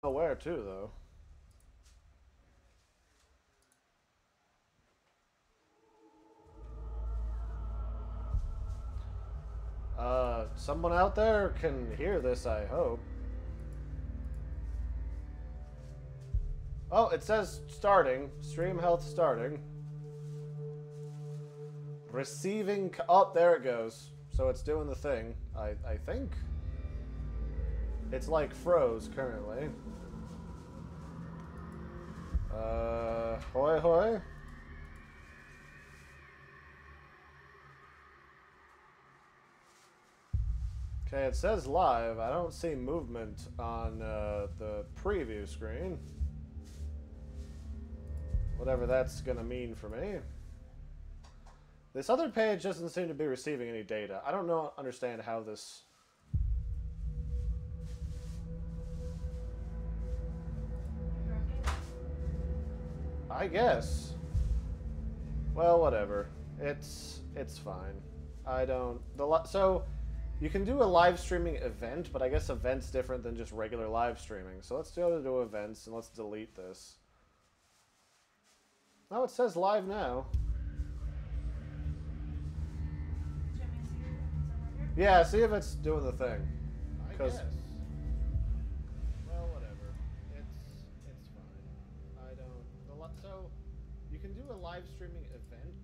know where to, though. Someone out there can hear this, I hope. Oh, it says starting. Stream health starting. Receiving... Oh, there it goes. So it's doing the thing, I think. It's like froze currently. Hoi hoi. Okay, it says live. I don't see movement on the preview screen. Whatever that's gonna mean for me. This other page doesn't seem to be receiving any data. I don't understand how this... I guess. Well, whatever. It's fine. I don't... So, you can do a live streaming event, but I guess event's different than just regular live streaming. So let's go to events and let's delete this. Oh, it says live now. Yeah, see if it's doing the thing. I guess. Well, whatever. It's fine. I don't... So, you can do a live streaming event.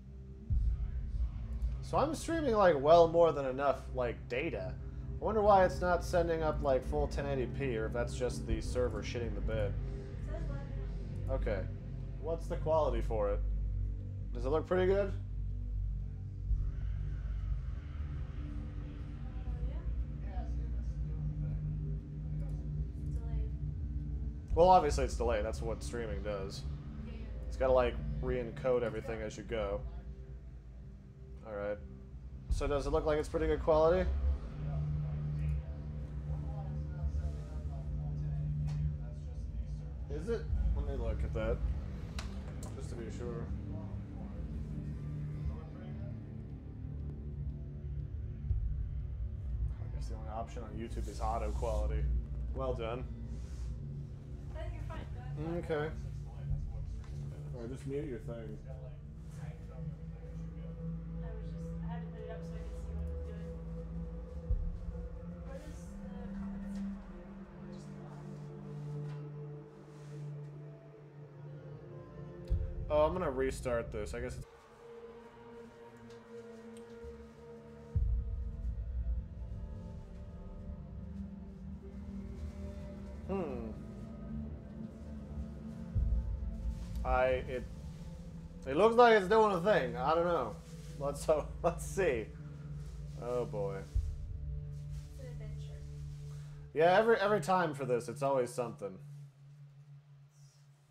So I'm streaming, like, well more than enough, like, data. I wonder why it's not sending up, like, full 1080p, or if that's just the server shitting the bed. Okay. What's the quality for it? Does it look pretty good? Well, obviously it's delayed. That's what streaming does. It's got to, like, re-encode everything as you go. Alright. So does it look like it's pretty good quality? Is it? Let me look at that. Just to be sure. I guess the only option on YouTube is auto quality. Well done. I think you're fine. Okay. Alright, just mute your thing. I had to put it up so I could see what it was doing. What is the comments? Oh, I'm gonna restart this. I guess it's... It looks like it's doing a thing. I don't know. Let's see. Oh boy. It's an adventure. Yeah, every time for this, it's always something.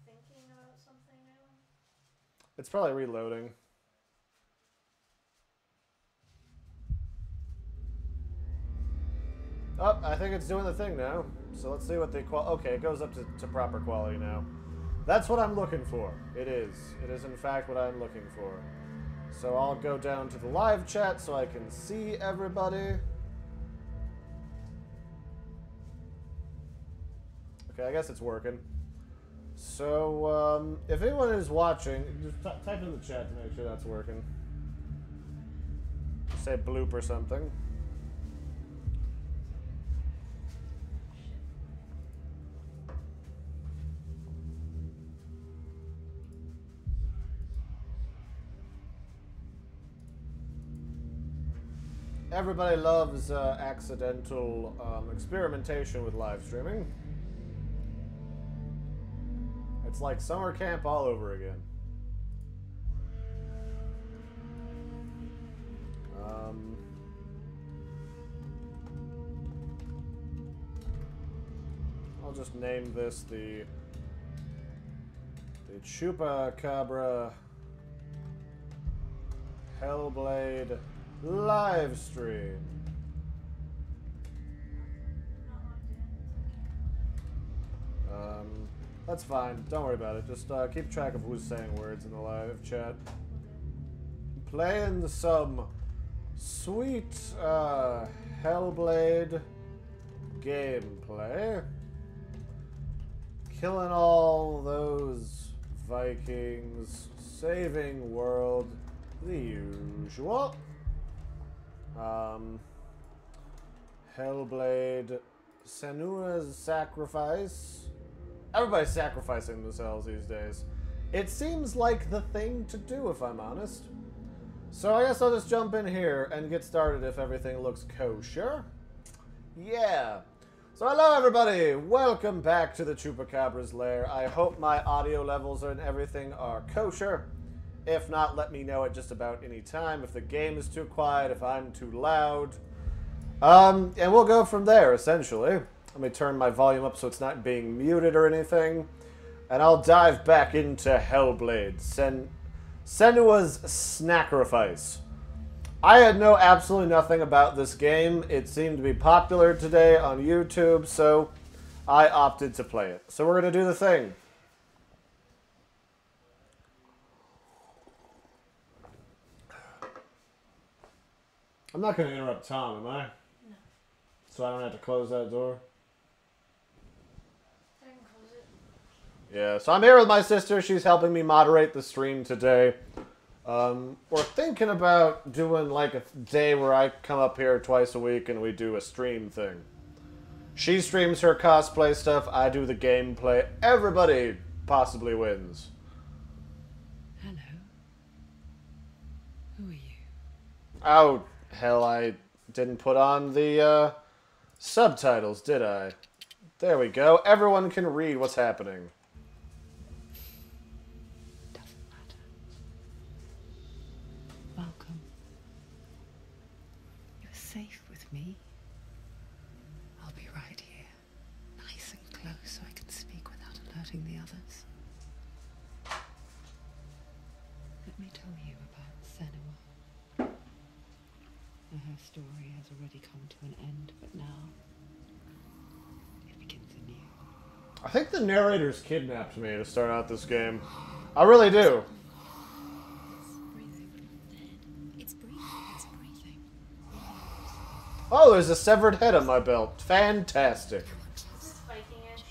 Thinking about something now? It's probably reloading. Oh, I think it's doing the thing now. So let's see what the okay, it goes up to proper quality now. That's what I'm looking for. It is. It is in fact what I'm looking for. So I'll go down to the live chat so I can see everybody. Okay, I guess it's working. So, if anyone is watching, just type in the chat to make sure that's working. Say bloop or something. Everybody loves accidental experimentation with live streaming. It's like summer camp all over again. I'll just name this the Chupacabra Hellblade live stream. That's fine. Don't worry about it. Just keep track of who's saying words in the live chat. Playing some sweet Hellblade gameplay. killing all those Vikings, saving world, the usual. Hellblade, Senua's sacrifice. Everybody's sacrificing themselves these days. It seems like the thing to do, if I'm honest. So I guess I'll just jump in here and get started if everything looks kosher. Yeah. So hello everybody, welcome back to the Chupacabra's lair. I hope my audio levels and everything are kosher. If not, let me know at just about any time. If the game is too quiet, if I'm too loud. And we'll go from there, essentially. Let me turn my volume up so it's not being muted or anything. And I'll dive back into Hellblade, Senua's Sacrifice. I had know absolutely nothing about this game. It seemed to be popular today on YouTube, so I opted to play it. So we're going to do the thing. I'm not going to interrupt Tom, am I? No. So I don't have to close that door? I can close it. Yeah, so I'm here with my sister. She's helping me moderate the stream today. We're thinking about doing like a day where I come up here twice a week and we do a stream thing. She streams her cosplay stuff, I do the gameplay. Everybody possibly wins. Hello. Who are you? Oh, hell, I didn't put on the subtitles, did I? There we go. Everyone can read what's happening. Doesn't matter. Welcome. You're safe with me. I'll be right here, nice and close so I can speak without alerting the others. Let me tell you about Senua. Her story has already come to an end, but now it begins anew. I think the narrator's kidnapped me to start out this game. I really do. It's breathing. It's breathing. Oh, there's a severed head on my belt. Fantastic. Is this Viking-ish?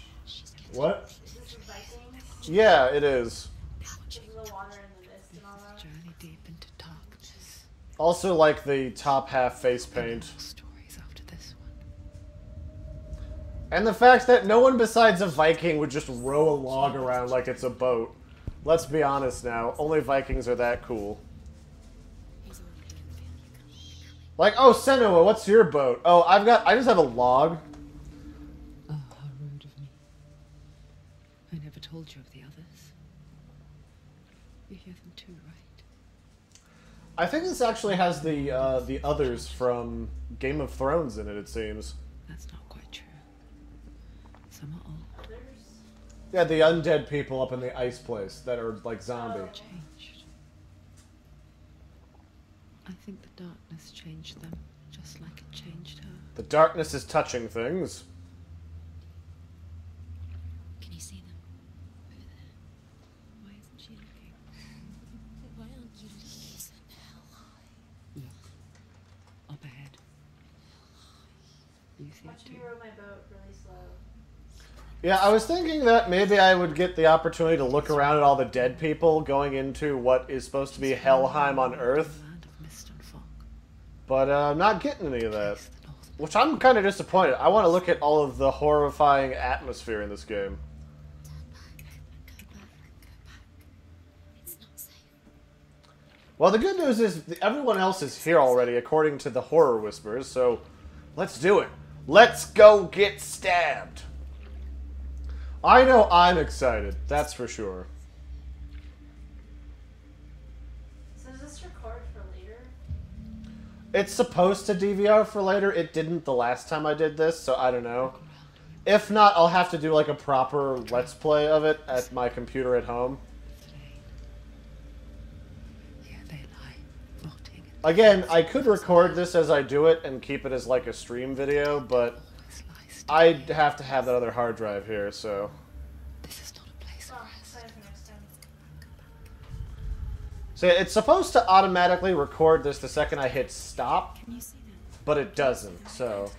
What? Is this from Vikings? Yeah, it is. Is the water and the mist and all that? Journey deep into darkness. Also like the top half face paint. Stories after this one. And the fact that no one besides a Viking would just row a log around like it's a boat. Let's be honest now, only Vikings are that cool. Like, oh, Senua, what's your boat? Oh, I just have a log. Oh, how rude of me. I never told you of the others. You hear them too, right? I think this actually has the others from Game of Thrones in it, it seems. That's not quite true. Some are old, Others? Yeah, the undead people up in the ice place that are like zombie. changed. I think the darkness changed them, just like it changed her. The darkness is touching things. Can you see them? Over there. Why isn't she looking? Why aren't you looking? Look. Up ahead. You see Watch it me too? row my boat really slow. Yeah, I was thinking that maybe I would get the opportunity to look around at all the dead people going into what is supposed to be Helheim on Earth. Land of mist and fog. But I'm not getting any of that. Which I'm kind of disappointed. I want to look at all of the horrifying atmosphere in this game. Well, the good news is everyone else is here already, according to the horror whispers, so let's do it. Let's go get stabbed. I know I'm excited, that's for sure. So does this record for later? It's supposed to DVR for later. It didn't the last time I did this, so I don't know. If not, I'll have to do like a proper Let's Play of it at my computer at home. Here they lie, rotting. Again, I could record this as I do it and keep it as like a stream video, but I'd have to have that other hard drive here, so... This is not a place Oh, for rest. excited for next time. So it's supposed to automatically record this the second I hit stop, Can you see them? but it doesn't, so...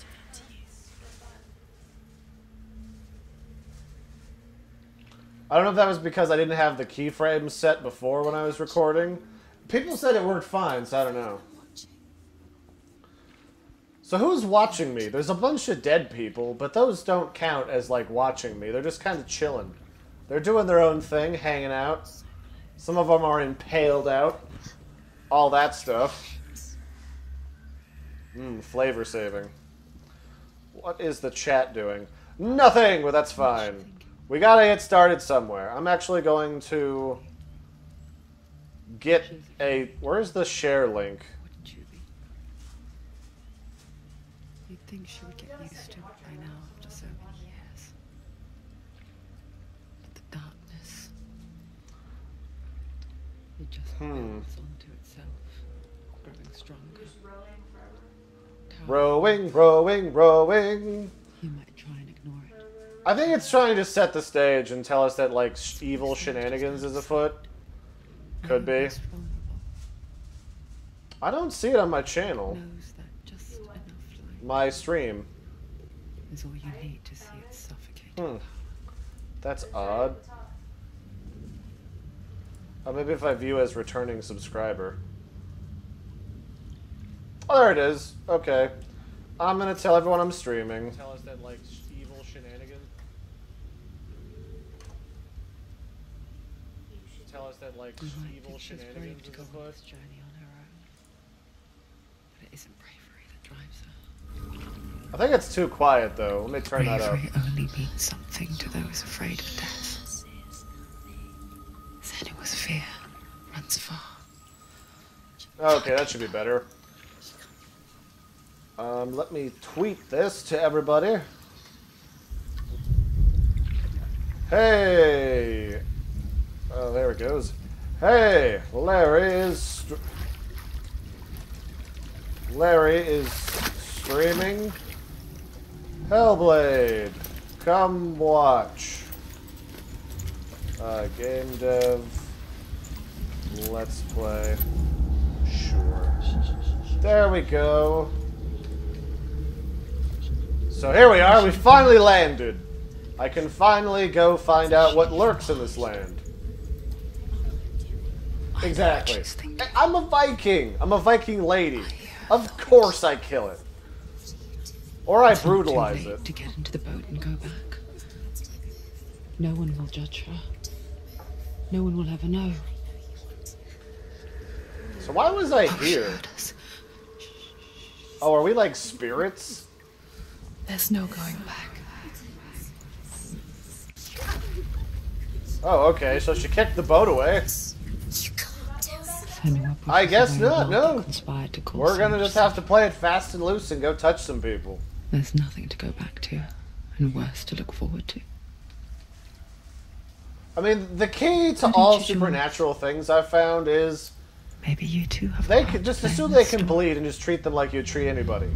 I don't know if that was because I didn't have the keyframes set before when I was recording. People said it worked fine, so I don't know. So who's watching me? There's a bunch of dead people, but those don't count as, like, watching me. They're just kind of chilling. They're doing their own thing, hanging out. Some of them are impaled out. All that stuff. Flavor saving. What is the chat doing? Nothing! Well, that's fine. We gotta get started somewhere. I'm actually going to get a... Where's the share link? Wouldn't you be? You'd think she would get used to it by now after so many years. But the darkness... It just builds onto itself, growing stronger. Just rowing forever. Rowing, rowing, rowing. You might try and ignore it. I think it's trying to set the stage and tell us that, like, evil shenanigans is afoot. Could be. Most vulnerable. I don't see it on my channel. Knows that just enough light My stream. is all you need to see it suffocate. That's odd. Maybe if I view as returning subscriber. Oh, there it is. Okay. I'm gonna tell everyone I'm streaming. Tell us that, like, evil shenanigans. Tell us that, like, You might evil think she's brave shenanigans to is go on afoot. this journey on her own. But it isn't bravery that drives her. I think it's too quiet, though. Let me turn that up. Bravery only means something to those afraid of death. Senua's fear runs far. Okay, that should be better. Let me tweet this to everybody. Hey! Oh, there it goes. Hey! Larry is streaming Hellblade. Come watch. Game dev. Let's play. Sure. There we go. So here we are, we finally landed. I can finally go find out what lurks in this land. Exactly. I'm a Viking. I'm a Viking lady. Of course I kill it. Or I brutalize it. To get into the boat and go back. No one will judge her. No one will ever know. So why was I here? Heard us. Oh, are we like spirits? There's no going back. Oh, okay, so she kicked the boat away. Senua pushes I guess away not, all no. that conspired to cause We're gonna so much just have to play it fast and loose and go touch some people. There's nothing to go back to, and worse to look forward to. I mean, the key to Why don't all you join? supernatural things I've found is Maybe you two have. they a part can just to play assume in they this can story. bleed and just treat them like you treat anybody.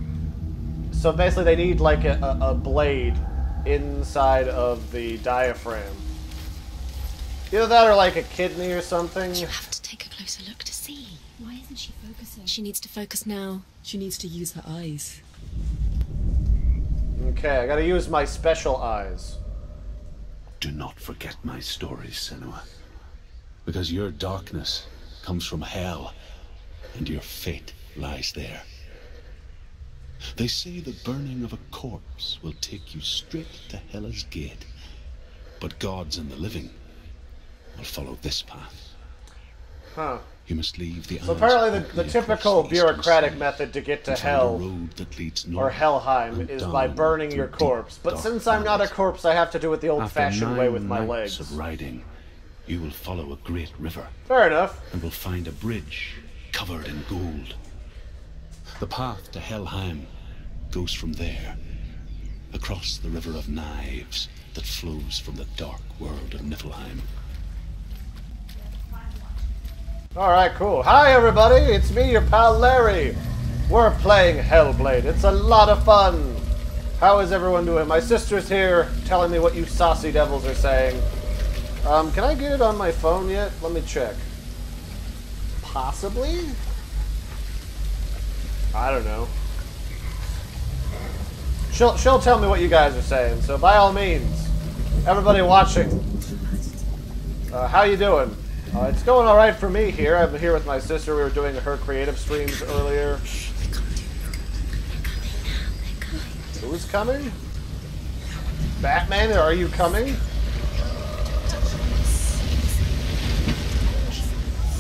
So basically, they need like a blade inside of the diaphragm. Either that or like a kidney or something. You have to take a closer look to see. Why isn't she focusing? She needs to focus now. She needs to use her eyes. Okay, I gotta use my special eyes. Do not forget my stories, Senua. Because your darkness comes from hell, and your fate lies there. They say the burning of a corpse will take you straight to Hela's gate. But gods and the living will follow this path. Huh. You must leave the So eyes apparently open the across typical the eastern bureaucratic side method to get to and find a hell road that leads or north Helheim and is down by burning through your deep, corpse. But dark since I'm not a valleys. corpse, I have to do it the old-fashioned After way with my 9 legs. nights of riding, you will follow a great river Fair enough. and will find a bridge covered in gold. The path to Helheim goes from there, across the river of knives that flows from the dark world of Niflheim. Alright, cool. Hi, everybody. It's me, your pal Larry. We're playing Hellblade. It's a lot of fun. How is everyone doing? My sister's here telling me what you saucy devils are saying. Can I get it on my phone yet? Let me check. Possibly? I don't know. She'll tell me what you guys are saying, so by all means, everybody watching, How you doing? It's going alright for me here. I'm here with my sister. We were doing her creative streams earlier. Who's coming? Batman, are you coming?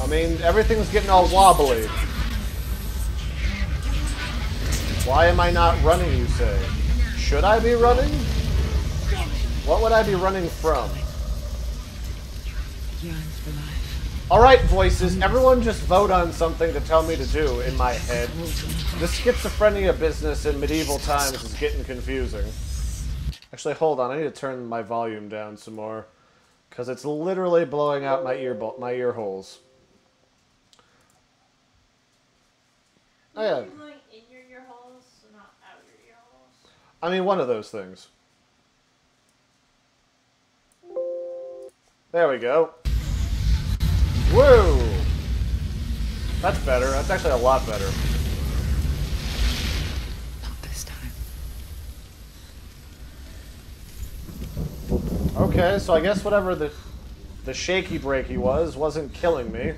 I mean, everything's getting all wobbly. Why am I not running, you say? Should I be running? What would I be running from? Alright, voices, everyone just vote on something to tell me to do in my head. This schizophrenia business in medieval times is getting confusing. Actually, hold on, I need to turn my volume down some more. Because it's literally blowing out my ear holes. Oh yeah. Blowing in your ear holes, so not out your ear holes? I mean, one of those things. There we go. Whoa! That's better. That's actually a lot better. Not this time. Okay, so I guess whatever the shaky breaky wasn't killing me.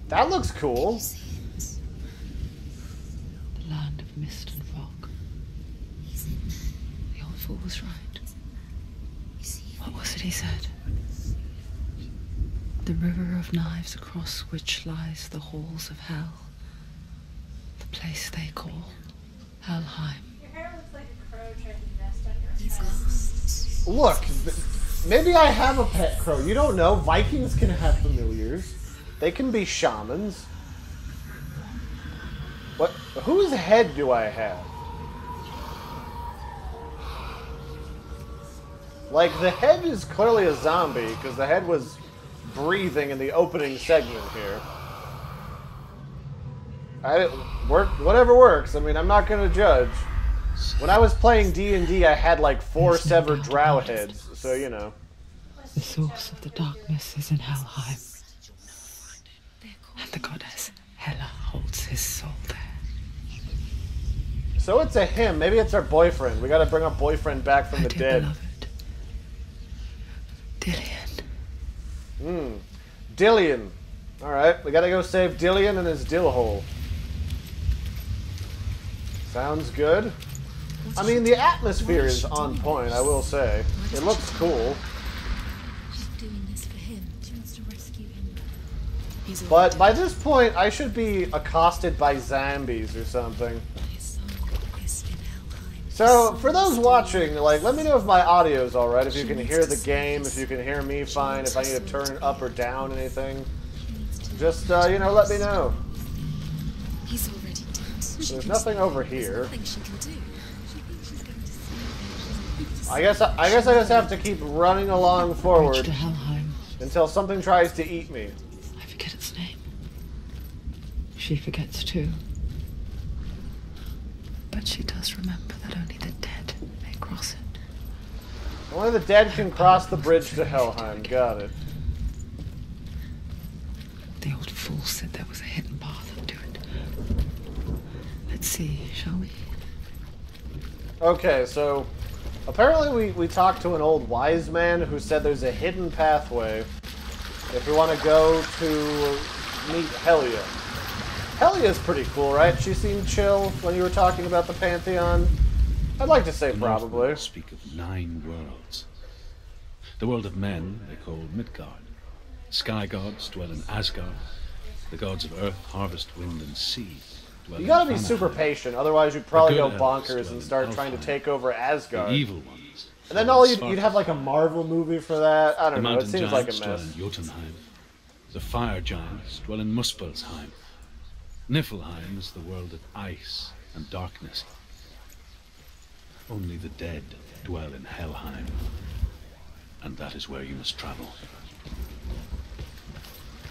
That looks cool. The land of mist and fog. The old fool was right. What was it he said? The river of knives across which lies the halls of hell. The place they call Helheim. Your hair looks like a crow trying to nest on your head. Look, maybe I have a pet crow. You don't know. Vikings can have familiars. They can be shamans. What? Whose head do I have? Like, the head is clearly a zombie, because the head was breathing in the opening segment here. Whatever works. I mean, I'm not going to judge. When I was playing D&D, I had like 4 severed drow heads, so you know. The source of the darkness is in Helheim. And the goddess Hela holds his soul there. So it's a him. Maybe it's our boyfriend. We gotta bring our boyfriend back from the dead. Beloved. Dillian. Dillian. Alright, we gotta go save Dillian and his dill hole. Sounds good. I mean, the atmosphere is on point, I will say. It looks cool. She's doing this for him. She wants to rescue him. But by this point, I should be accosted by zombies or something. So, for those watching, like, let me know if my audio's alright, if you can hear the game, if you can hear me fine, if I need to turn it up or down, anything. Just, you know, let me know. He's already dead. There's nothing over here. Nothing she can do. She thinks she's going to see. I guess I just have to keep running along Bridge forward to Helheim. until something tries to eat me. I forget its name. She forgets too. But she does remember that only the dead may cross it. Only the dead can cross the bridge to Helheim. Got it. The old fool said there was a hidden path up to it. Let's see, shall we? Okay, so apparently we talked to an old wise man who said there's a hidden pathway if we want to go to meet Helia. Helia's pretty cool, right? She seemed chill when you were talking about the Pantheon. I'd like to say probably. Northmen speak of 9 worlds. The world of men they call Midgard. Sky gods dwell in Asgard. The gods of earth, harvest, wind, and sea dwell You in gotta be Vanaheim. super patient, otherwise you'd probably The go good elves bonkers dwell and in start trying to Alfheim. take over Asgard. The evil ones. And then dwell all in you'd have like a Marvel movie for that. I The don't know, it mountain seems like a giants dwell mess. in Jotunheim. The fire giants dwell in Muspelheim. Niflheim is the world of ice and darkness. Only the dead dwell in Helheim. And that is where you must travel.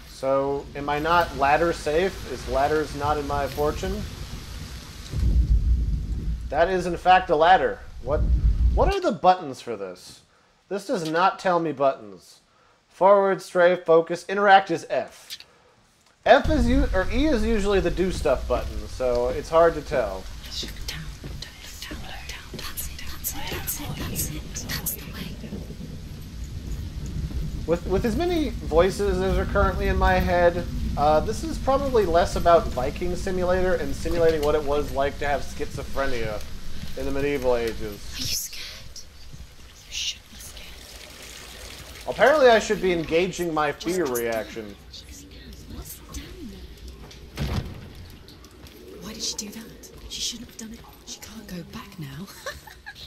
So, am I not ladder safe? Is ladders not in my fortune? That is in fact a ladder. What are the buttons for this? This does not tell me buttons. Forward, strafe, focus, interact is F. E is usually the do stuff button, so it's hard to tell. With as many voices as are currently in my head, this is probably less about Viking Simulator and simulating what it was like to have schizophrenia in the medieval ages. Are you scared? You should be scared. Apparently I should be engaging my fear reaction. What's down there? Why did she do that? She shouldn't have done it. She can't go back now.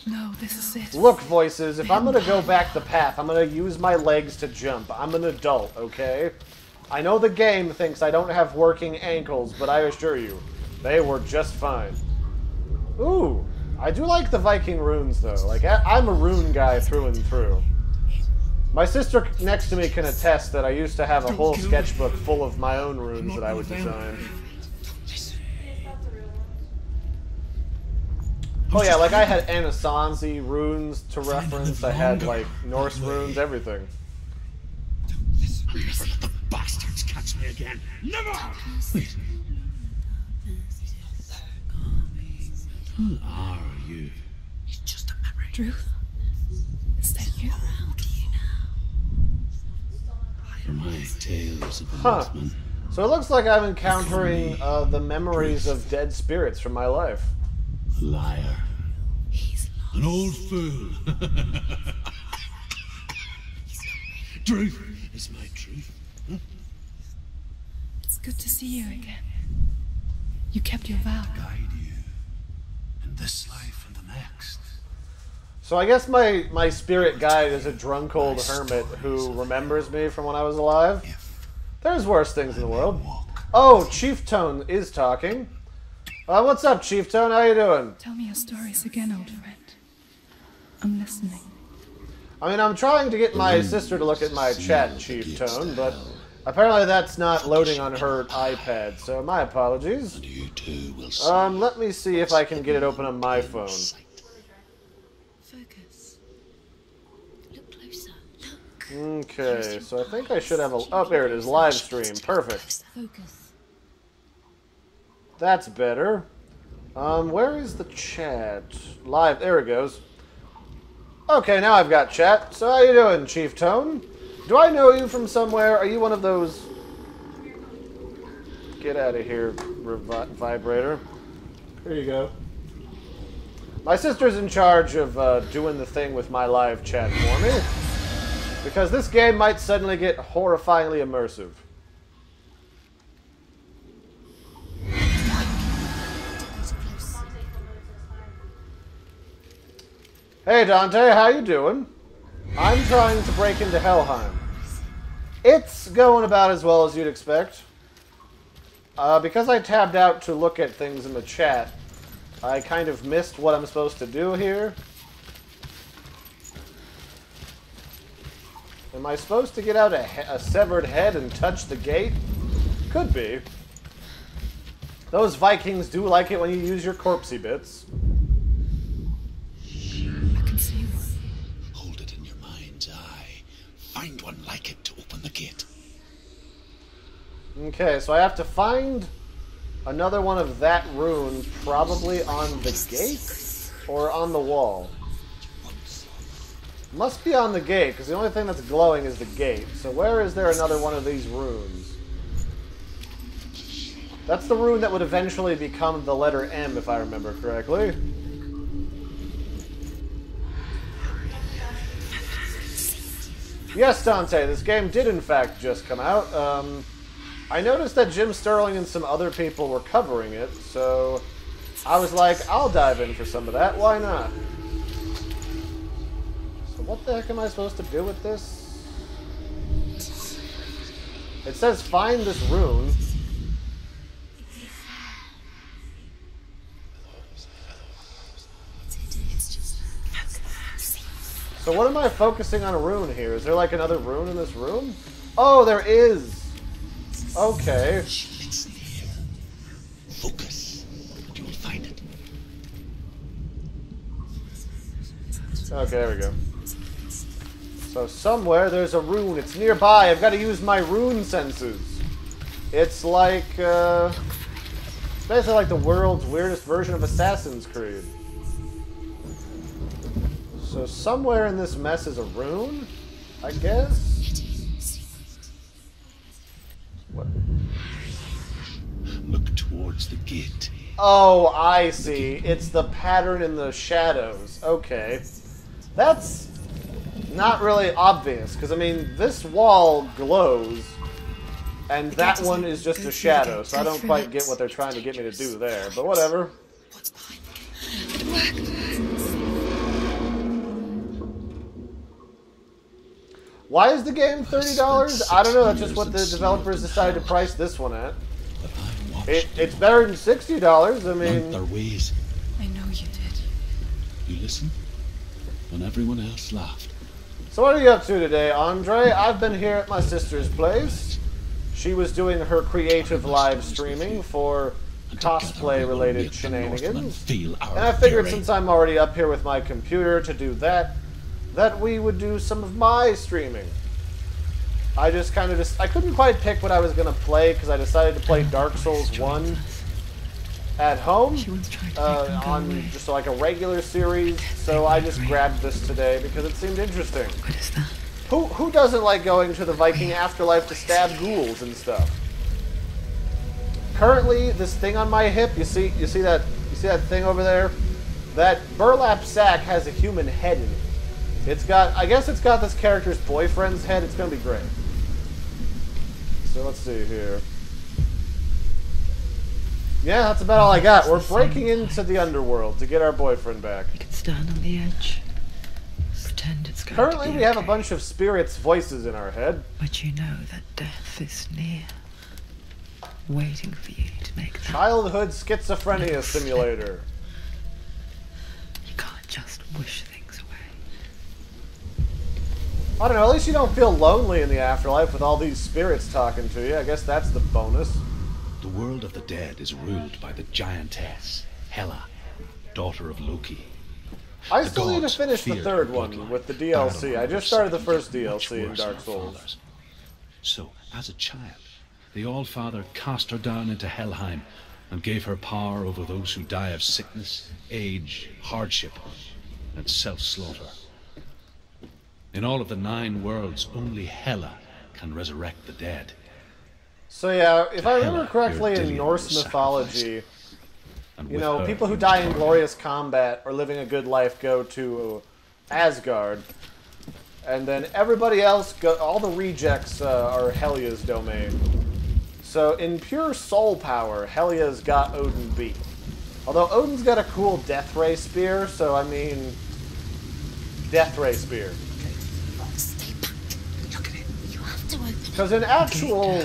No, this is it. Look, voices, if I'm gonna go back the path, I'm gonna use my legs to jump. I'm an adult, okay? I know the game thinks I don't have working ankles, but I assure you, they were just fine. Ooh, I do like the Viking runes, though. Like, I'm a rune guy through and through. My sister next to me can attest that I used to have a whole sketchbook full of my own runes that I would design. Oh yeah, like I had Anasanzi runes to reference, I had like Norse runes, everything. Never let the bastards catch me again. Never! Wait. Who are you? It's just a memory. Ruth, is that you? For my tales of Huh. Norsemen. So it looks like I'm encountering the memories of dead spirits from my life. Liar. He's lost. An old fool. Truth is my truth. Huh? It's good to see you again. You kept your vow. Guide you in this life and the next. So I guess my spirit guide is a drunk old hermit who remembers me from when I was alive. If There's worse things in the world. walk, Oh, Chief Tone is talking. What's up, Chief Tone? How you doing? Tell me your stories again, old friend. I'm listening. I mean, I'm trying to get my sister to look at my chat, Chief Tone, but apparently that's not loading on her iPad, so my apologies. and you too will see. Let me see if I can get it open on my phone. Focus. Look closer. Look. Okay, so I think I should have a... Oh, there it is, live stream. Perfect. Focus. That's better. Where is the chat? Live, there it goes. Okay, now I've got chat. So how you doing, Chief Tone? Do I know you from somewhere? Are you one of those... Get out of here, vibrator. Here you go. My sister's in charge of doing the thing with my live chat for me. Because this game might suddenly get horrifyingly immersive. Hey Dante, how you doing? I'm trying to break into Helheim. It's going about as well as you'd expect. Because I tabbed out to look at things in the chat, I kind of missed what I'm supposed to do here. Am I supposed to get out a severed head and touch the gate? Could be. Those Vikings do like it when you use your corpsey bits. I can see one. Hold it in your mind's eye. Find one like it to open the gate. Okay, so I have to find another one of that rune, probably on the gate or on the wall. Must be on the gate, because the only thing that's glowing is the gate. So where is there another one of these runes? That's the rune that would eventually become the letter M, if I remember correctly. Yes, Dante, this game did in fact just come out. I noticed that Jim Sterling and some other people were covering it, so I was like, I'll dive in for some of that, why not? So what the heck am I supposed to do with this? It says find this rune. So what am I focusing on a rune here? Is there like another rune in this room? Oh, there is! Okay. Listen here. Focus. You will find it. Okay, there we go. So somewhere there's a rune. It's nearby. I've got to use my rune senses. It's like, it's basically like the world's weirdest version of Assassin's Creed. So somewhere in this mess is a rune, I guess? towards the gate. Oh, I see. It's the pattern in the shadows. Okay. That's not really obvious, because, I mean, this wall glows, and that one is just a shadow, so I don't quite get what they're trying to get me to do there, but whatever. What's behind the gate? Why is the game $30? I don't know, that's just what the developers decided to price this one at. It's better than $60, I mean... Their ways. I know you did. You listen when everyone else laughed. So what are you up to today, Andre? I've been here at my sister's place. She was doing her creative live streaming for cosplay-related shenanigans. And I figured since I'm already up here with my computer to do that, that we would do some of my streaming. I couldn't quite pick what I was going to play because I decided to play Dark Souls 1 at home on just like a regular series, so I just grabbed this today because it seemed interesting. What is that? Who doesn't like going to the Viking afterlife to stab ghouls and stuff? Currently, this thing on my hip, you see that thing over there? That burlap sack has a human head in it. I guess it's got this character's boyfriend's head. It's gonna be great. So let's see here. Yeah, that's about all I got. We're breaking into the underworld to get our boyfriend back. You can stand on the edge. Pretend it's going Currently, to be we have a okay. bunch of spirits' voices in our head. But you know that death is near. Waiting for you to make that. Childhood schizophrenia simulator. You can't just wish things away. I don't know, at least you don't feel lonely in the afterlife with all these spirits talking to you. I guess that's the bonus. The world of the dead is ruled by the giantess, Hela, daughter of Loki. I The still need to gods finish the fear third their one bloodline, with the battle DLC. I over just started the something first much DLC in worse Dark than our Souls. fathers. So, as a child, the All-Father cast her down into Helheim and gave her power over those who die of sickness, age, hardship, and self-slaughter. In all of the 9 worlds, only Hela can resurrect the dead. So yeah, if I remember Hela, correctly, you're in dealing Norse with mythology, And you with know, her, people who you die in must glorious combat or living a good life go to Asgard, and then everybody else, all the rejects are Helia's domain. So in pure soul power, Helia's got Odin beat. Although Odin's got a cool Death Ray Spear, so I mean, Death Ray Spear. Stay back. Look at it. You have to open it. Because in actual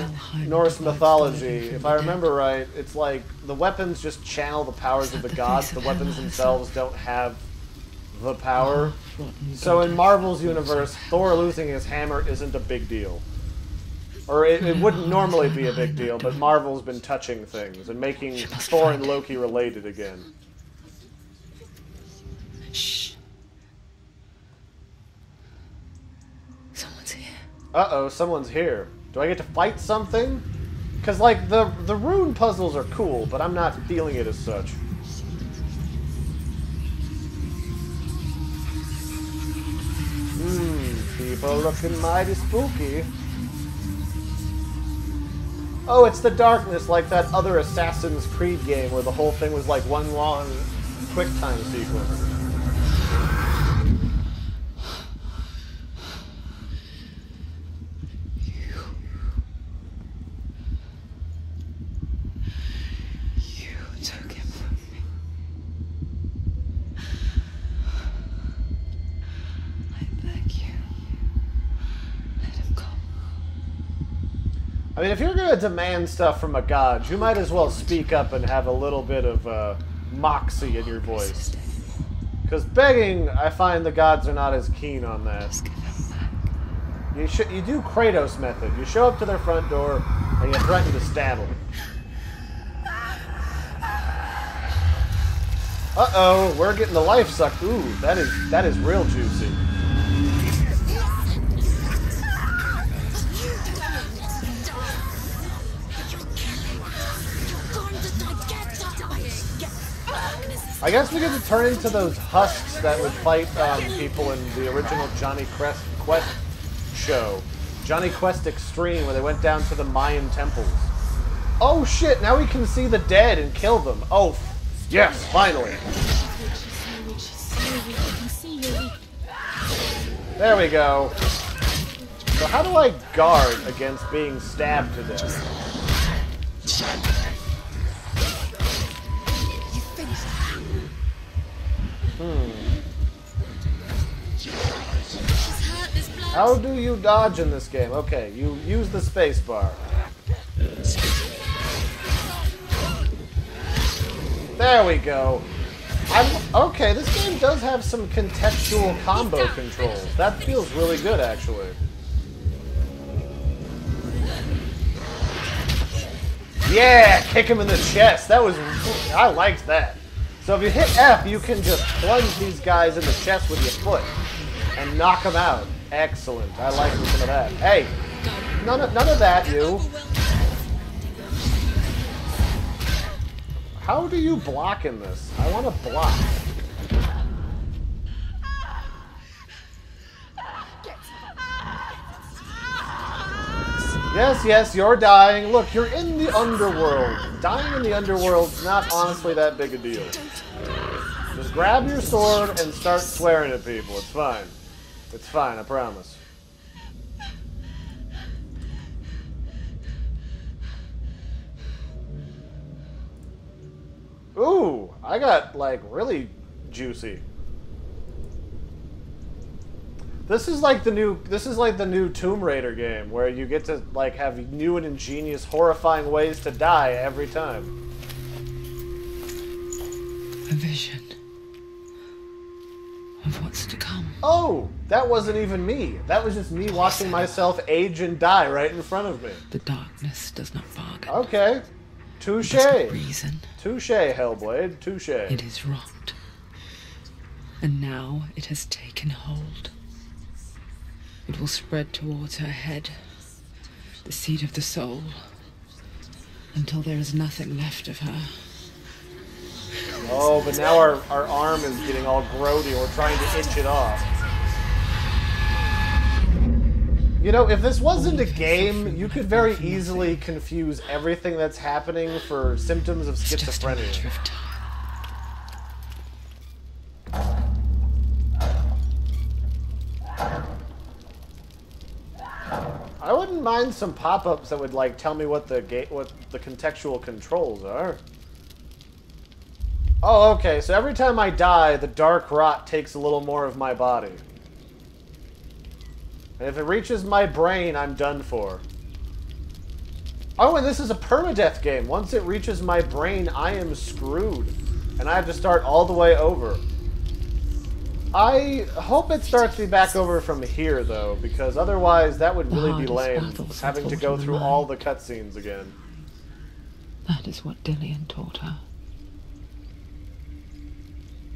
Norse mythology, if I remember right, it's like the weapons just channel the powers of the gods. The weapons themselves don't have the power. So in Marvel's universe, Thor losing his hammer isn't a big deal. Or it wouldn't normally be a big deal, but Marvel's been touching things and making Thor and Loki related again. Shh. Someone's here. Uh-oh, someone's here. Do I get to fight something? Because, like, the rune puzzles are cool, but I'm not feeling it as such. People looking mighty spooky. Oh, it's the darkness, like that other Assassin's Creed game where the whole thing was like one long quick time sequence. You took him from me. I beg you. Let him go. I mean, if you're going to demand stuff from a god, you might as well speak up and have a little bit of moxie in your voice. Because begging, I find the gods are not as keen on that. Just give him back. You do Kratos method. You show up to their front door and you threaten to stab them. Uh-oh, we're getting the life sucked. Ooh, that is real juicy. I guess we get to turn into those husks that would fight people in the original Johnny Quest show. Johnny Quest Extreme, where they went down to the Mayan temples. Oh shit, now we can see the dead and kill them. Oh, yes, finally. There we go. So how do I guard against being stabbed to death? How do you dodge in this game? Okay, you use the space bar. There we go. Okay, this game does have some contextual combo controls. That feels really good, actually. Yeah, kick him in the chest. That was... I liked that. So if you hit F, you can just plunge these guys in the chest with your foot and knock them out. Excellent. I like some of that. Hey, none of that, you. How do you block in this? I want to block. Yes, yes, you're dying. Look, you're in the underworld. Dying in the underworld's not honestly that big a deal. Just grab your sword and start swearing at people. It's fine. It's fine, I promise. Ooh, I got, like, really juicy. This is like the new Tomb Raider game, where you get to, like, have new and ingenious, horrifying ways to die every time. A vision of what's to come. Oh, that wasn't even me. That was just me watching myself age and die right in front of me. The darkness does not bargain. Okay. Touche. Reason. Touche, Hellblade. Touche. It is wrought. And now it has taken hold. It will spread towards her head, the seat of the soul, until there is nothing left of her. Oh, but now our arm is getting all grody. We're trying to itch it off. You know, if this wasn't a game, you could very easily confuse everything that's happening for symptoms of schizophrenia. It's just a matter of time. I wouldn't mind some pop-ups that would like tell me what the contextual controls are. Oh, okay. So every time I die, the dark rot takes a little more of my body. And if it reaches my brain, I'm done for. Oh, and this is a permadeath game. Once it reaches my brain, I am screwed. And I have to start all the way over. I hope it starts me back over from here, though, because otherwise that would really be lame, having to go through all the cutscenes again. That is what Dillian taught her.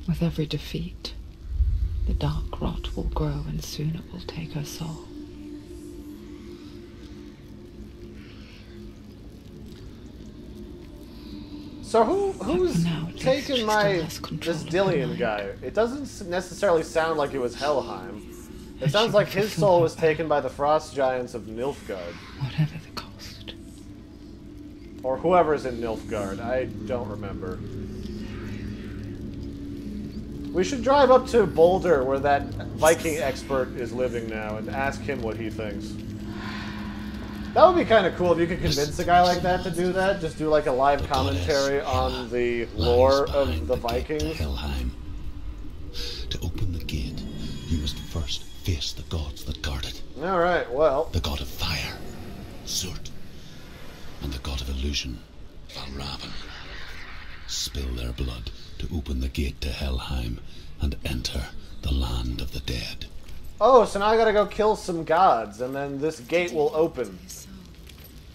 With every defeat, the dark rot will grow and soon it will take her soul. So who's taken this Dillian guy? It doesn't necessarily sound like it was Helheim. It sounds like his soul was taken by the frost giants of Nilfgaard. Whatever the cost. Or whoever's in Nilfgaard. I don't remember. We should drive up to Boulder, where that Viking expert is living now, and ask him what he thinks. That would be kind of cool if you could convince a guy like that to do that. Just do like a live commentary on the lore of the Vikings. Helheim. To open the gate, you must first face the gods that guard it. Alright, well. The god of fire, Zurt, and the god of illusion, Valravn. Spill their blood to open the gate to Helheim and enter the land of the dead. Oh, so now I gotta go kill some gods, and then this gate will open.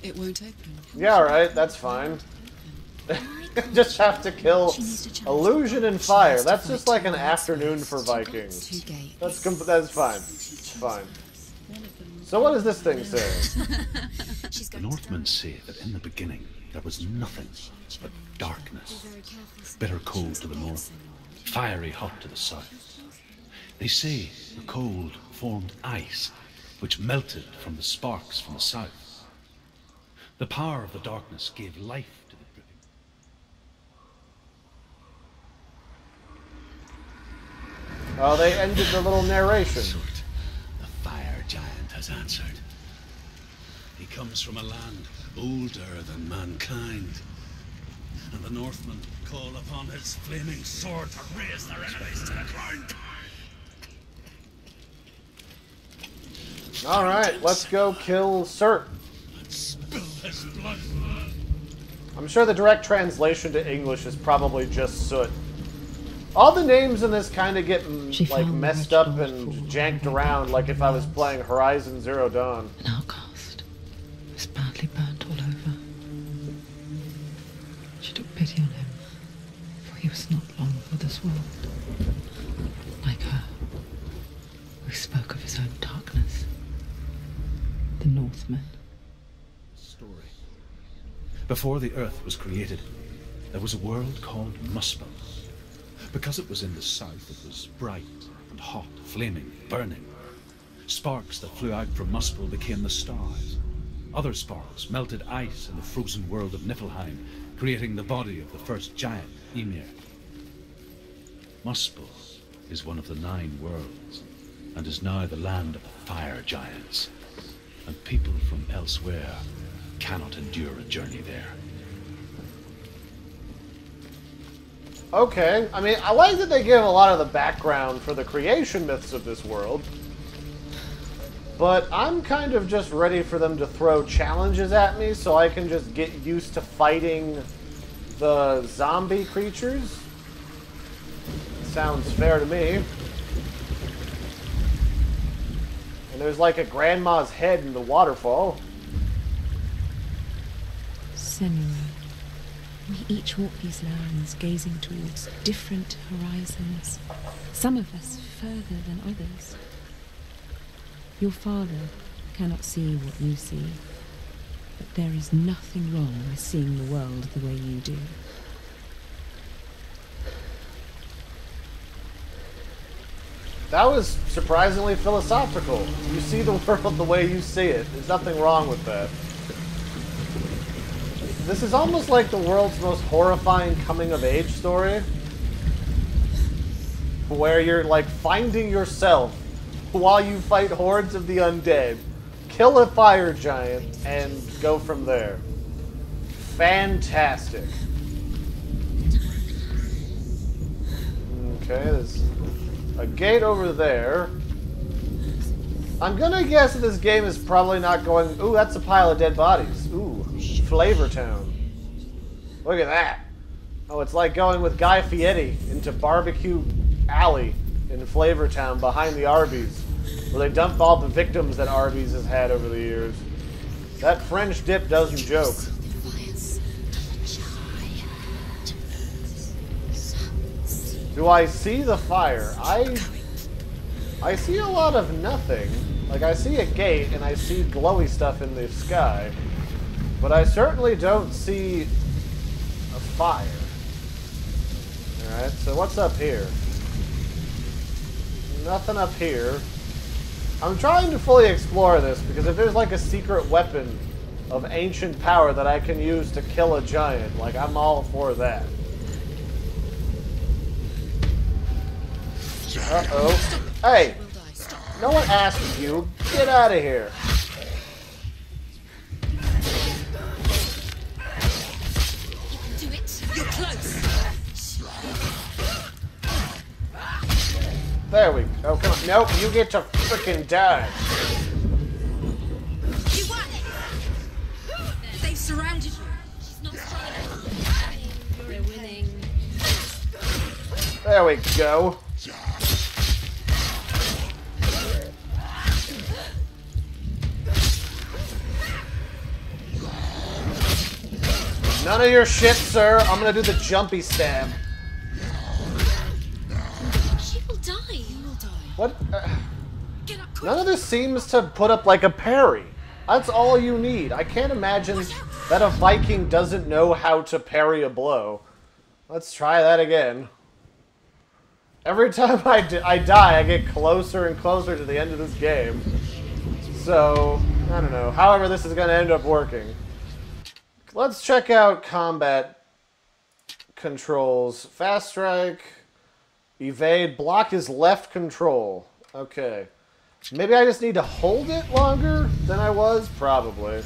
It won't open. Yeah, right, that's fine. Just have to kill illusion and fire. That's just like an afternoon for Vikings. That's fine. It's fine. So what does this thing say? The Northmen say that in the beginning there was nothing but darkness. Bitter cold to the north, fiery hot to the south. They say the cold formed ice, which melted from the sparks from the south. The power of the darkness gave life to the dripping. Oh, they ended the little narration. Sword, the fire giant has answered. He comes from a land older than mankind. And the Northmen call upon his flaming sword to raise their enemies to the ground. Alright, let's go kill Surt. Spill his blood. I'm sure the direct translation to English is probably just Soot. All the names in this kind of get like messed up and janked around like if I was playing Horizon Zero Dawn. An outcast. Was badly burnt all over. She took pity on him, for he was not long for this world. Like her, who spoke of his own darkness. The Northmen. Story. Before the earth was created, there was a world called Muspel. Because it was in the south, it was bright and hot, flaming, burning. Sparks that flew out from Muspel became the stars. Other sparks melted ice in the frozen world of Niflheim, creating the body of the first giant, Ymir. Muspel is one of the 9 worlds, and is now the land of the fire giants. And people from elsewhere cannot endure a journey there. Okay, I mean, I like that they give a lot of the background for the creation myths of this world. But I'm kind of just ready for them to throw challenges at me so I can just get used to fighting the zombie creatures. Sounds fair to me. And there's like a grandma's head in the waterfall. Senua. We each walk these lands, gazing towards different horizons, some of us further than others. Your father cannot see what you see, but there is nothing wrong with seeing the world the way you do. That was surprisingly philosophical. You see the world the way you see it. There's nothing wrong with that. This is almost like the world's most horrifying coming-of-age story. Where you're, like, finding yourself while you fight hordes of the undead, kill a fire giant, and go from there. Fantastic. Okay, there's a gate over there. I'm gonna guess that this game is probably not going... Ooh, that's a pile of dead bodies. Ooh, Flavor Town. Look at that. Oh, it's like going with Guy Fieri into Barbecue Alley in Flavor Town behind the Arby's, where they dump all the victims that Arby's has had over the years. That French dip doesn't joke. Do I see the fire? I see a lot of nothing. Like, I see a gate, and I see glowy stuff in the sky. But I certainly don't see a fire. Alright, so what's up here? Nothing up here. I'm trying to fully explore this, because if there's like a secret weapon of ancient power that I can use to kill a giant, like, I'm all for that. Uh-oh. Hey! No one asked you. Get out of here. Do it. You're close. There we go. Oh, come on. Nope, you get to frickin' die. You won it. They've surrounded you. She's not strong. You're winning. There we go. None of your shit, sir. I'm gonna do the jumpy stab. She will die. You will die. What? Get up quick. None of this seems to put up like a parry. That's all you need. I can't imagine that a Viking doesn't know how to parry a blow. Let's try that again. Every time I die, I get closer and closer to the end of this game. So, I don't know. However this is going to end up working. Let's check out combat controls. Fast strike, evade, block is left control. Okay. Maybe I just need to hold it longer than I was? Probably.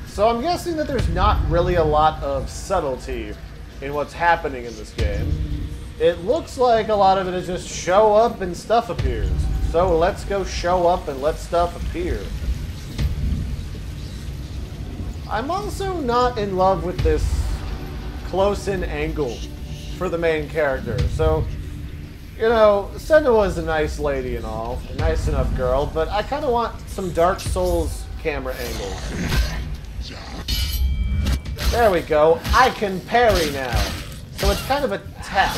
So I'm guessing that there's not really a lot of subtlety in what's happening in this game. It looks like a lot of it is just show up and stuff appears. So let's go show up and let stuff appear. I'm also not in love with this close-in angle for the main character. So, you know, Senua is a nice lady and all, a nice enough girl, but I kind of want some Dark Souls camera angles. There we go. I can parry now. So it's kind of a tap.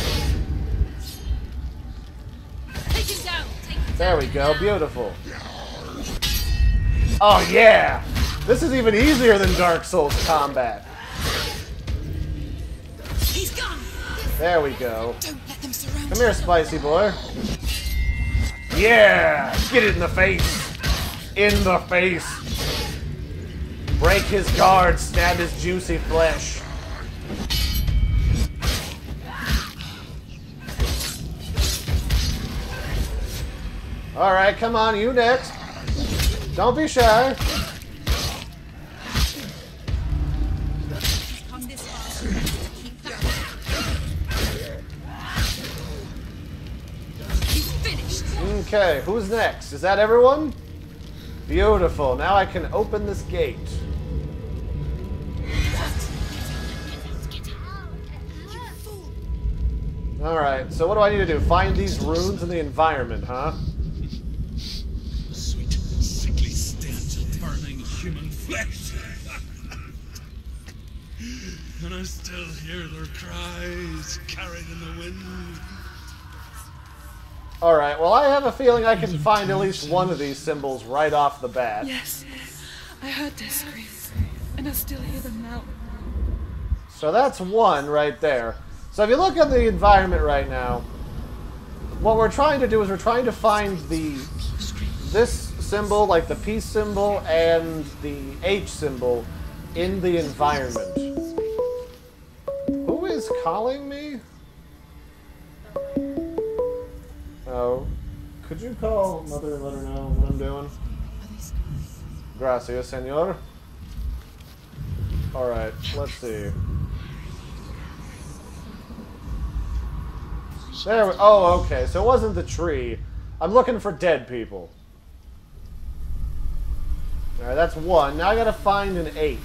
There we go. Beautiful. Oh, yeah! This is even easier than Dark Souls combat. He's gone. There we go. Don't let them surround. Come here, spicy boy. Yeah! Get it in the face. In the face. Break his guard, stab his juicy flesh. Alright, come on, you next. Don't be shy. Come this far. Keep going. He's finished. Okay, who's next? Is that everyone? Beautiful. Now I can open this gate. Alright, so what do I need to do? Find these runes in the environment, huh? The sweet, sickly stench of burning human flesh. And I still hear their cries carried in the wind. Alright, well I have a feeling I can find at least one of these symbols right off the bat. Yes, I heard their screams, and I still hear them now. So that's one right there. So if you look at the environment right now, what we're trying to do is we're trying to find this symbol, like the peace symbol and the H symbol in the environment. Who is calling me? Oh, could you call Mother and let her know what I'm doing? Gracias, senor. Alright, let's see. There we, oh, okay, so it wasn't the tree. I'm looking for dead people. Alright, that's one. Now I gotta find an H.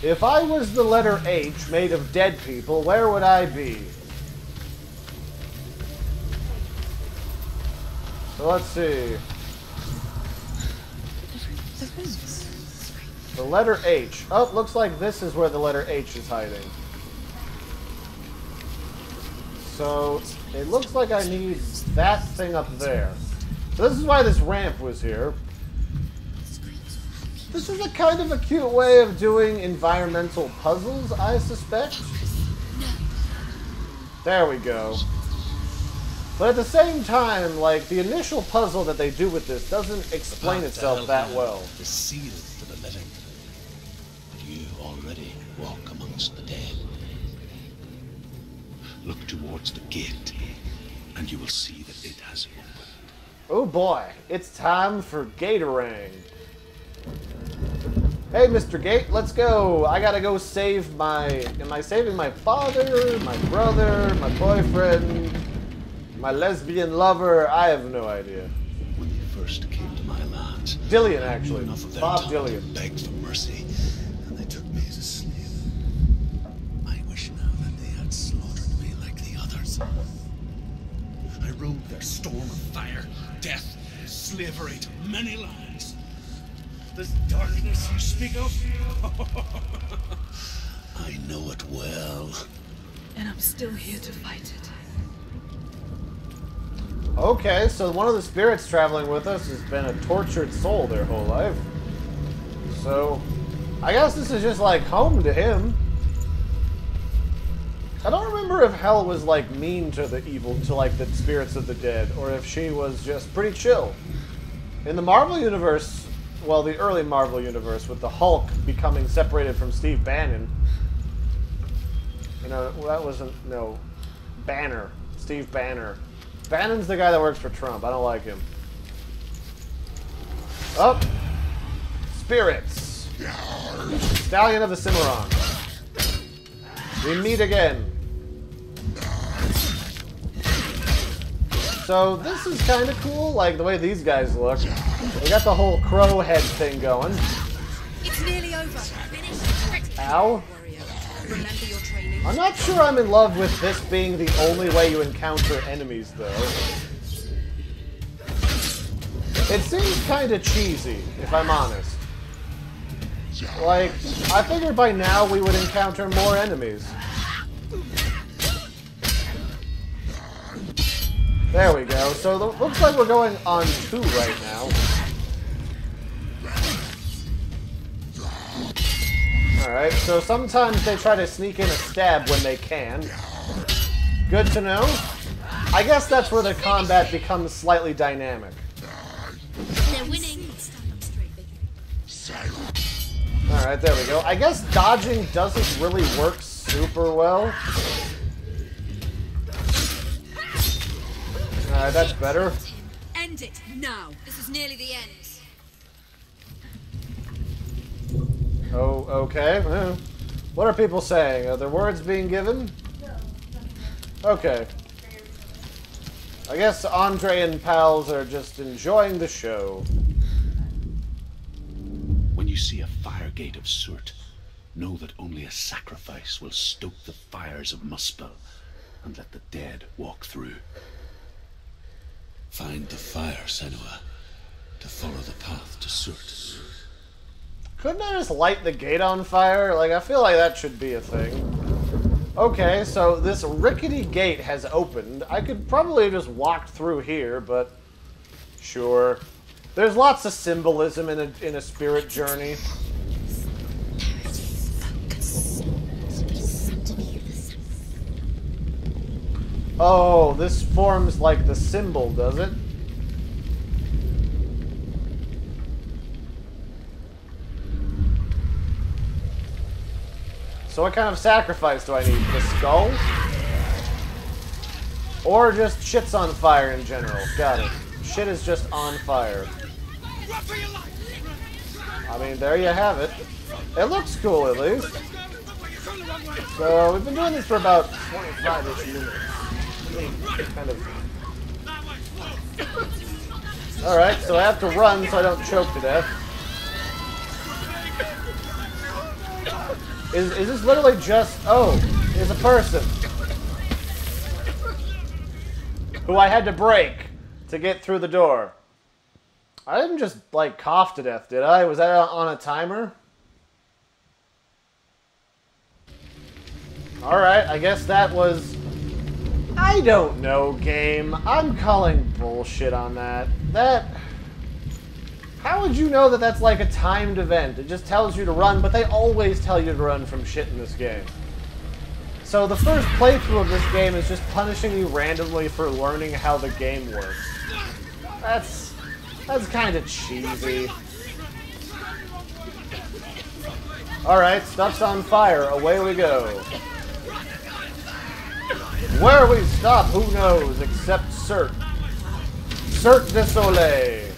If I was the letter H made of dead people, where would I be? So let's see. The letter H. Oh, looks like this is where the letter H is hiding. So it looks like I need that thing up there. So this is why this ramp was here. This is a kind of a cute way of doing environmental puzzles, I suspect. There we go. But at the same time, like, the initial puzzle that they do with this doesn't explain itself that well. The seal to the living. But you already walk amongst the dead. Look towards the gate, and you will see that it has opened. Oh boy, it's time for Gatorang. Hey, Mr. Gate, let's go. I gotta go save my... Am I saving my father, my brother, my boyfriend, my lesbian lover? I have no idea. When you first came to my lands, Dillian, actually. enough of their Bob tongue Dillian. to beg for mercy, and they took me as a slave. I wish now that they had slaughtered me like the others. I rode their storm of fire, death, slavery to many lands. This darkness you speak of, I know it well. And I'm still here to fight it. Okay, so one of the spirits traveling with us has been a tortured soul their whole life. So, I guess this is just like home to him. I don't remember if Hell was like mean to the evil, to like the spirits of the dead, or if she was just pretty chill. In the Marvel Universe, well, the early Marvel Universe with the Hulk becoming separated from Steve Bannon. You know, that wasn't, no, Banner. Steve Banner. Bannon's the guy that works for Trump. I don't like him. Oh! Spirits! Stallion of the Cimarron. We meet again. So, this is kind of cool, like the way these guys look. They got the whole crow head thing going. It's nearly over. Ow. Remember your training. I'm not sure I'm in love with this being the only way you encounter enemies, though. It seems kind of cheesy, if I'm honest. Like, I figured by now we would encounter more enemies. There we go. So, looks like we're going on 2 right now. Alright, so sometimes they try to sneak in a stab when they can. Good to know. I guess that's where the combat becomes slightly dynamic. They're winning. Alright, there we go. I guess dodging doesn't really work super well. Alright, that's better. End it now. This is nearly the end. Oh, okay. What are people saying? Are there words being given? Okay. I guess Andre and pals are just enjoying the show. When you see a fire gate of Surt, know that only a sacrifice will stoke the fires of Muspel and let the dead walk through. Find the fire, Senua, to follow the path to Surt. Couldn't I just light the gate on fire? Like, I feel like that should be a thing. Okay, so this rickety gate has opened. I could probably just walk through here, but sure. There's lots of symbolism in a spirit journey. Oh, this forms like the symbol, does it? So what kind of sacrifice do I need? The skull? Or just shit's on fire in general? Got it. Shit is just on fire. I mean, there you have it. It looks cool, at least. So, we've been doing this for about 25-ish minutes. Kind of. Alright, so I have to run so I don't choke to death. Is this literally just... Oh, there's a person. Who I had to break to get through the door. I didn't just, like, cough to death, did I? Was that on a timer? Alright, I guess that was... I don't know, game. I'm calling bullshit on that. How would you know that that's like a timed event? It just tells you to run, but they always tell you to run from shit in this game. So the first playthrough of this game is just punishing you randomly for learning how the game works. That's kind of cheesy. Alright, stuff's on fire. Away we go. Where we stop, who knows, except Surt. Surt de Soleil.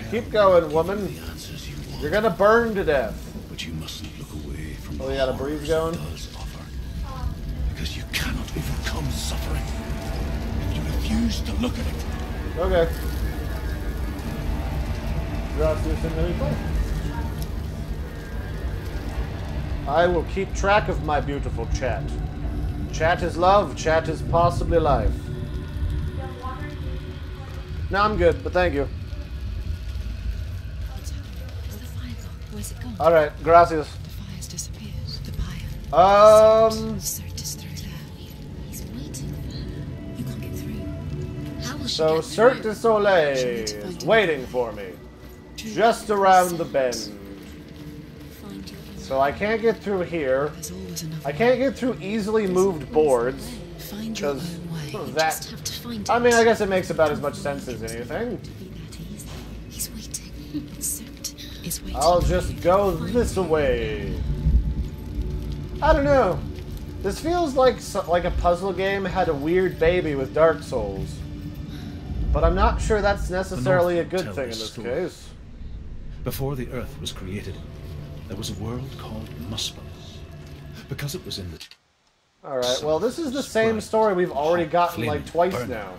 Keep going, woman. You're gonna burn to death. But you mustn't look away from Oh, you got a breeze going? does offer. Because you cannot overcome suffering if you refuse to look at it. Okay. Gracias, señorita. I will keep track of my beautiful chat. Chat is love, chat is possibly life. No, I'm good, but thank you. Where's it gone? Alright, gracias. The fire's disappeared. The pyre. Surt is through there. He's waiting for her. You can't get through. How will she So get Surt through? de Soleil is waiting for me. Just around the bend. Find your So I can't get through here. There's always another I can't get through easily moved boards. Find your Because own way. You that... just have to find I it. mean, I guess it makes about as much sense as anything. To be that easy. He's waiting. Suit is waiting. I'll just go this way. I don't know. This feels like a puzzle game had a weird baby with Dark Souls. But I'm not sure that's necessarily a good thing in this case. Before the Earth was created, there was a world called Muspel. Because it was in the... Alright, well this is the same story we've already gotten like twice now.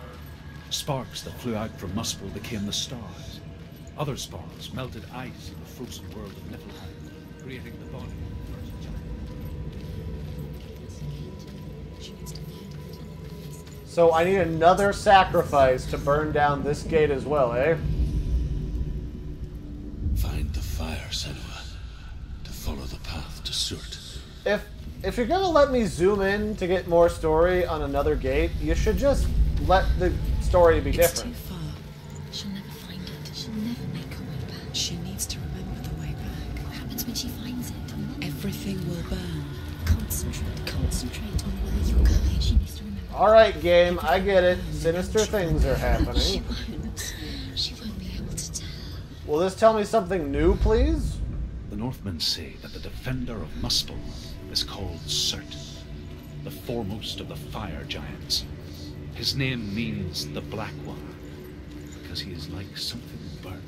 Sparks that flew out from Muspel became the stars. Other sparks melted ice in the frozen world of Niflheim, creating the body of the first giant. So I need another sacrifice to burn down this gate as well, eh? Find the fire, Senua, to follow the path to Surt. If you're gonna let me zoom in to get more story on another gate, you should just let the story be different. It's too far. She'll never find it. She'll never make her way back. She needs to remember the way back. What happens when she finds it? Everything will burn. Concentrate on where you're going. She needs to remember. Alright, game, I get it. Sinister things are happening. She won't be able to tell. Will this tell me something new, please? The Northmen say that the defender of Muspel is called Surt, the foremost of the fire giants. His name means the Black One, because he is like something burnt.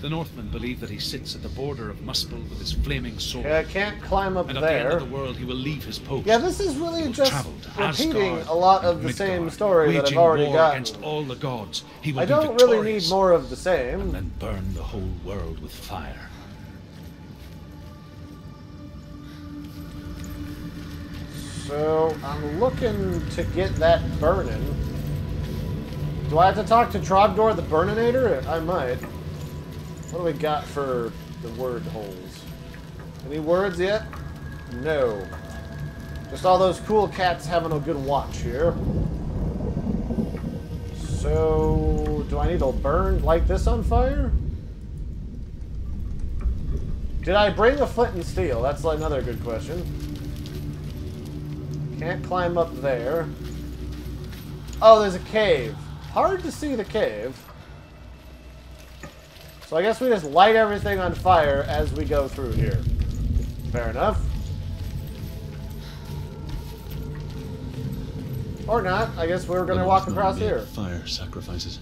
The Northmen believe that he sits at the border of Muspel with his flaming sword. Okay, I can't climb up And at the end there. of the world, he will leave his post. Yeah, this is really He will just travel to repeating Asgard a lot and of the same Midgard, story that I've waging already war gotten. against all the gods. He will I be don't victorious, really need more of the and same. then burn the whole world with fire. So, I'm looking to get that burning. Do I have to talk to Trogdor the Burninator? I might. What do we got for the word holes? Any words yet? No. Just all those cool cats having a good watch here. So, do I need to light this on fire? Did I bring a flint and steel? That's another good question. Can't climb up there. Oh, there's a cave. Hard to see the cave. So I guess we just light everything on fire as we go through here. Fair enough. Or not. I guess we're going to walk across here. Fire sacrifices.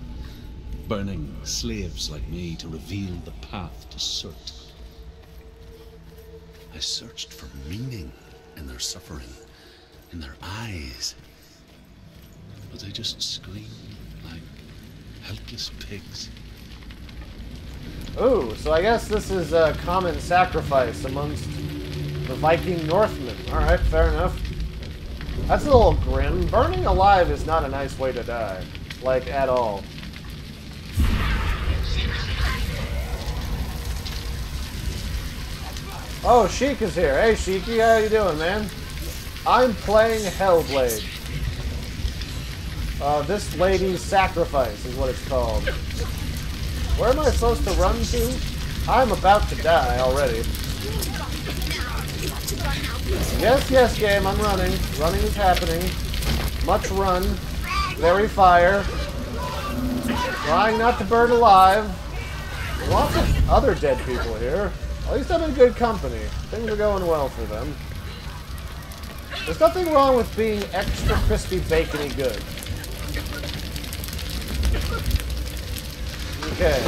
Burning slaves like me to reveal the path to Surt. I searched for meaning in their suffering, in their eyes. But they just screamed like helpless pigs. Ooh, so I guess this is a common sacrifice amongst the Viking Northmen. Alright, fair enough. That's a little grim. Burning alive is not a nice way to die. Like, at all. Oh, Sheik is here. Hey, Sheiky, how you doing, man? I'm playing Hellblade. This lady's sacrifice is what it's called. Where am I supposed to run to? I'm about to die already. Yes, yes, game, I'm running. Running is happening. Much run. Very fire. Trying not to burn alive. Lots of other dead people here. At least I'm in good company. Things are going well for them. There's nothing wrong with being extra crispy bacony good. Okay.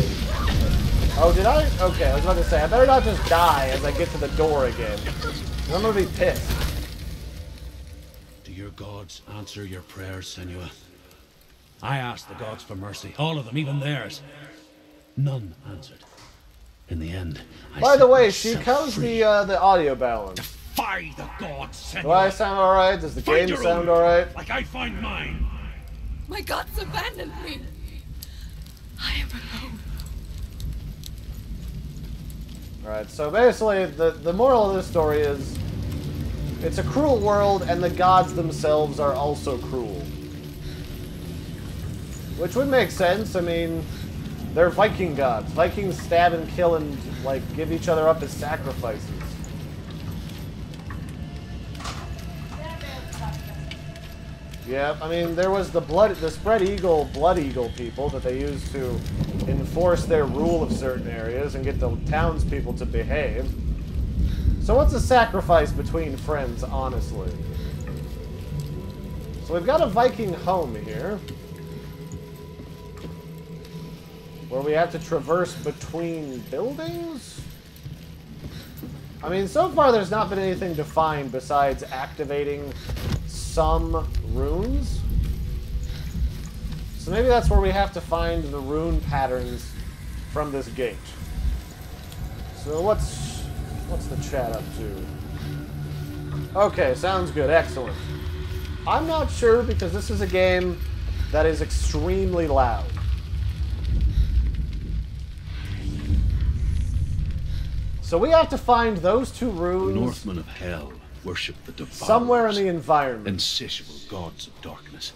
Oh, did I? Okay, I was about to say, I better not just die as I get to the door again. I'm gonna be pissed. Do your gods answer your prayers, Senua? I asked the gods for mercy. All of them, even theirs. None answered. In the end, By the way, she comes the audio balance. Defy the gods, Senua. Do I sound alright? Does the game sound alright? Like I find mine. My gods abandoned me. I am alone. Alright, so basically, the moral of this story is, it's a cruel world, and the gods themselves are also cruel. Which would make sense, I mean, they're Viking gods. Vikings stab and kill and, like, give each other up as sacrifices. Yeah, I mean, there was the spread eagle, blood eagle people that they used to enforce their rule of certain areas and get the townspeople to behave. So what's a sacrifice between friends, honestly? So we've got a Viking home here, where we have to traverse between buildings? I mean, so far there's not been anything defined besides activating some runes. So maybe that's where we have to find the rune patterns from this gate. So what's the chat up to? Okay, sounds good. Excellent. I'm not sure because this is a game that is extremely loud. So we have to find those two runes. The Northmen of Hell worship the devourers, somewhere in the environment. insatiable gods of darkness.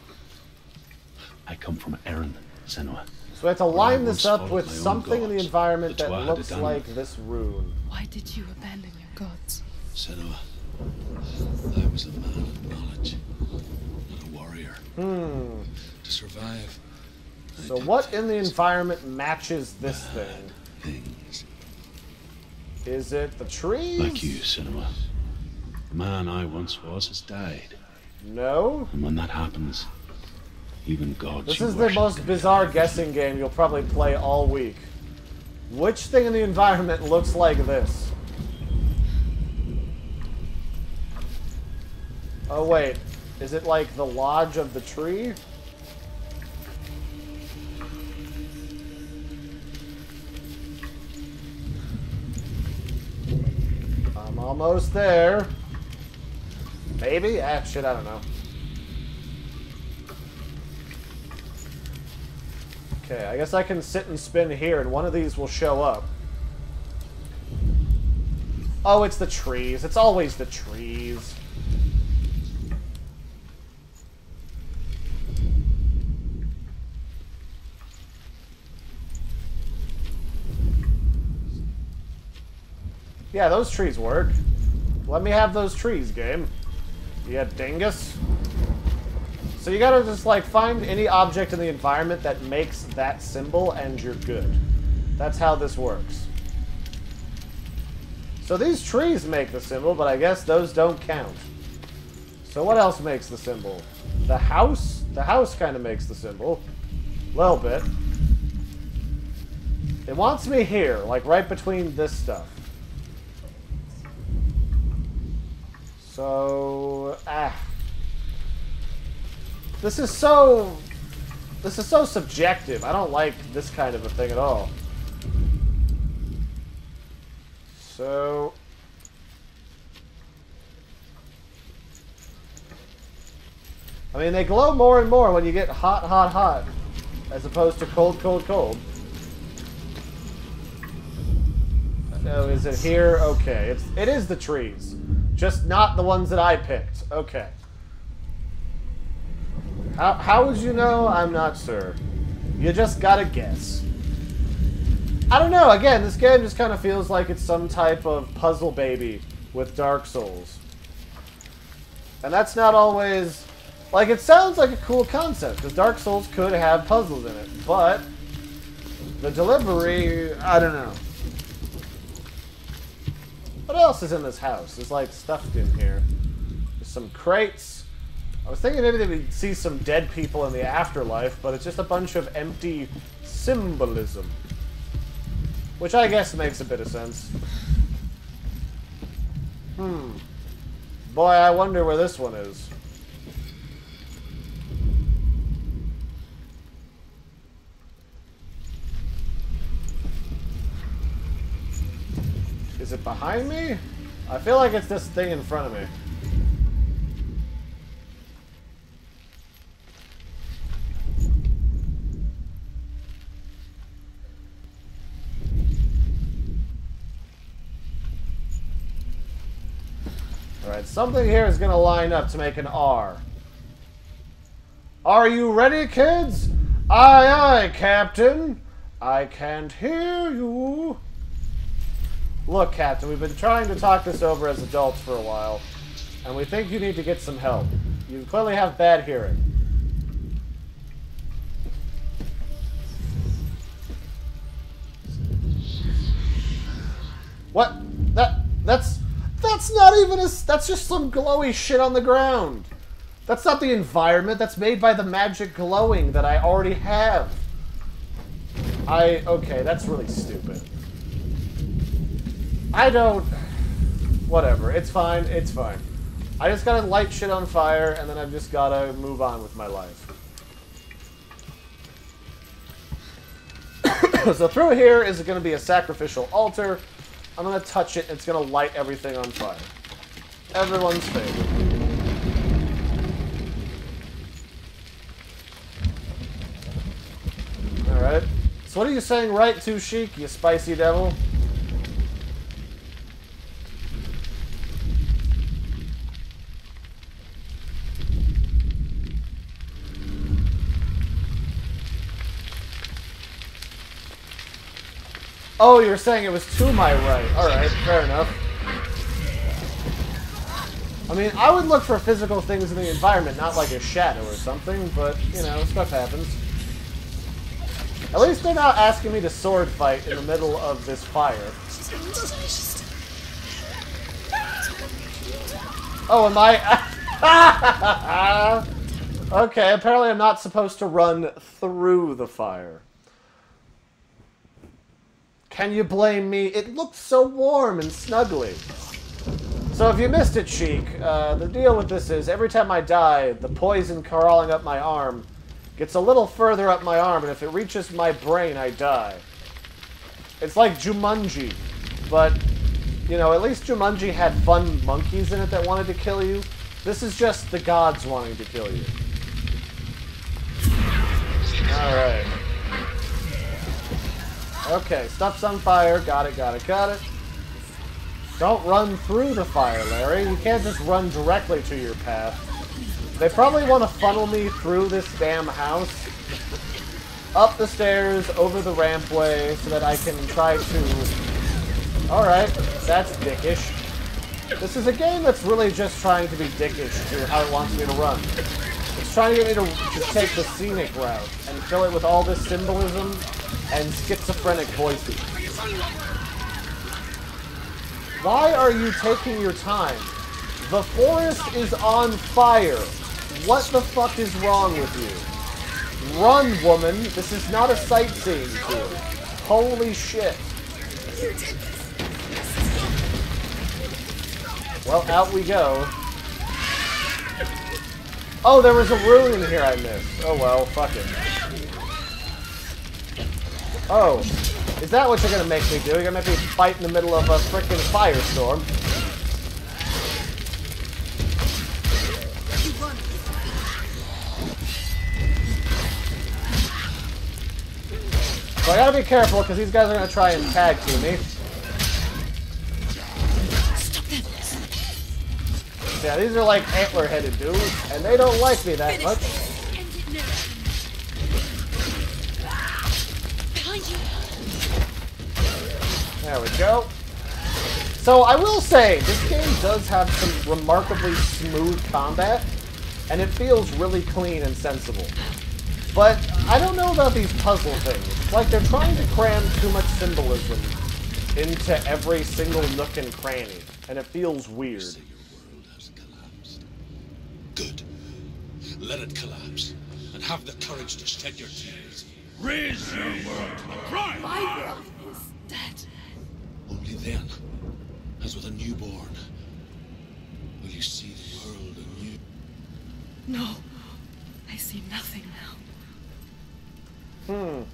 I come from Erin, Senua. So we have to line this up with something in the environment that Tuatha looks De Danann. like this rune. Why did you abandon your gods? Senua, I was a man of knowledge, not a warrior. To survive, So what in the environment matches this thing? things. Is it the trees? Like you, Senua. The man I once was has died. No. And when that happens, even gods This you is the worship most can bizarre die. guessing game you'll probably play all week. Which thing in the environment looks like this? Oh wait, is it like the lodge of the tree? I'm almost there. Maybe? Ah, shit, I don't know. Okay, I guess I can sit and spin here and one of these will show up. Oh, it's the trees. It's always the trees. Yeah, those trees work. Let me have those trees, game. Yeah, dingus. So you gotta just, like, find any object in the environment that makes that symbol and you're good. That's how this works. So these trees make the symbol, but I guess those don't count. So what else makes the symbol? The house? The house kind of makes the symbol. A little bit. It wants me here, like right between this stuff. So, This is so subjective. I don't like this kind of a thing at all. So, I mean, they glow more and more when you get hot, hot, hot, as opposed to cold, cold, cold. Oh, is it here? Okay, it is the trees. Just not the ones that I picked. Okay. How would you know? I'm not sure. You just gotta guess. I don't know. Again, this game just kind of feels like it's some type of puzzle baby with Dark Souls. And that's not always... Like, it sounds like a cool concept, because Dark Souls could have puzzles in it, but the delivery, I don't know. What else is in this house? There's, like, stuff in here. There's some crates. I was thinking maybe we'd see some dead people in the afterlife, but it's just a bunch of empty symbolism. Which I guess makes a bit of sense. Boy, I wonder where this one is. Is it behind me? I feel like it's this thing in front of me. Alright, something here is going to line up to make an R. Are you ready, kids? Aye, aye, Captain. I can't hear you. Look, Captain, we've been trying to talk this over as adults for a while, and we think you need to get some help. You clearly have bad hearing. What? That's not even a... That's just some glowy shit on the ground. That's not the environment. That's made by the magic glowing that I already have. Okay, that's really stupid. I don't... Whatever. It's fine. It's fine. I just gotta light shit on fire, and then I've just gotta move on with my life. So through here is going to be a sacrificial altar. I'm going to touch it. It's going to light everything on fire. Everyone's favorite. Alright. So what are you saying right to, Sheik, you spicy devil? Oh, you're saying it was to my right. Alright, fair enough. I mean, I would look for physical things in the environment, not like a shadow or something, but, you know, stuff happens. At least they're not asking me to sword fight in the middle of this fire. Oh, am I... Okay, apparently I'm not supposed to run through the fire. Can you blame me? It looked so warm and snuggly. So if you missed it, Sheik, the deal with this is every time I die, the poison crawling up my arm gets a little further up my arm, and if it reaches my brain, I die. It's like Jumanji, but, you know, at least Jumanji had fun monkeys in it that wanted to kill you. This is just the gods wanting to kill you. Alright. Okay, stuff's on fire. Got it, got it, got it. Don't run through the fire, Larry. You can't just run directly to your path. They probably want to funnel me through this damn house. Up the stairs, over the rampway, so that I can try to... Alright, that's dickish. This is a game that's really just trying to be dickish to how it wants me to run. It's trying to get me to take the scenic route and fill it with all this symbolism and schizophrenic voices. Why are you taking your time? The forest is on fire. What the fuck is wrong with you? Run, woman. This is not a sightseeing tour. Holy shit. Well, out we go. Oh, there was a rune in here I missed. Oh well, fuck it. Oh, is that what you're gonna make me do? You're gonna make me fight in the middle of a frickin' firestorm. So I gotta be careful, because these guys are gonna try and tag to me. Yeah, these are like antler-headed dudes, and they don't like me that much. There we go. So I will say, this game does have some remarkably smooth combat, and it feels really clean and sensible. But I don't know about these puzzle things. It's like they're trying to cram too much symbolism into every single nook and cranny, and it feels weird. Your world has collapsed. Good. Let it collapse, and have the courage to shed your tears. Raise your world to the prime! My world is dead. Only then, as with a newborn, will you see the world anew. No, I see nothing now.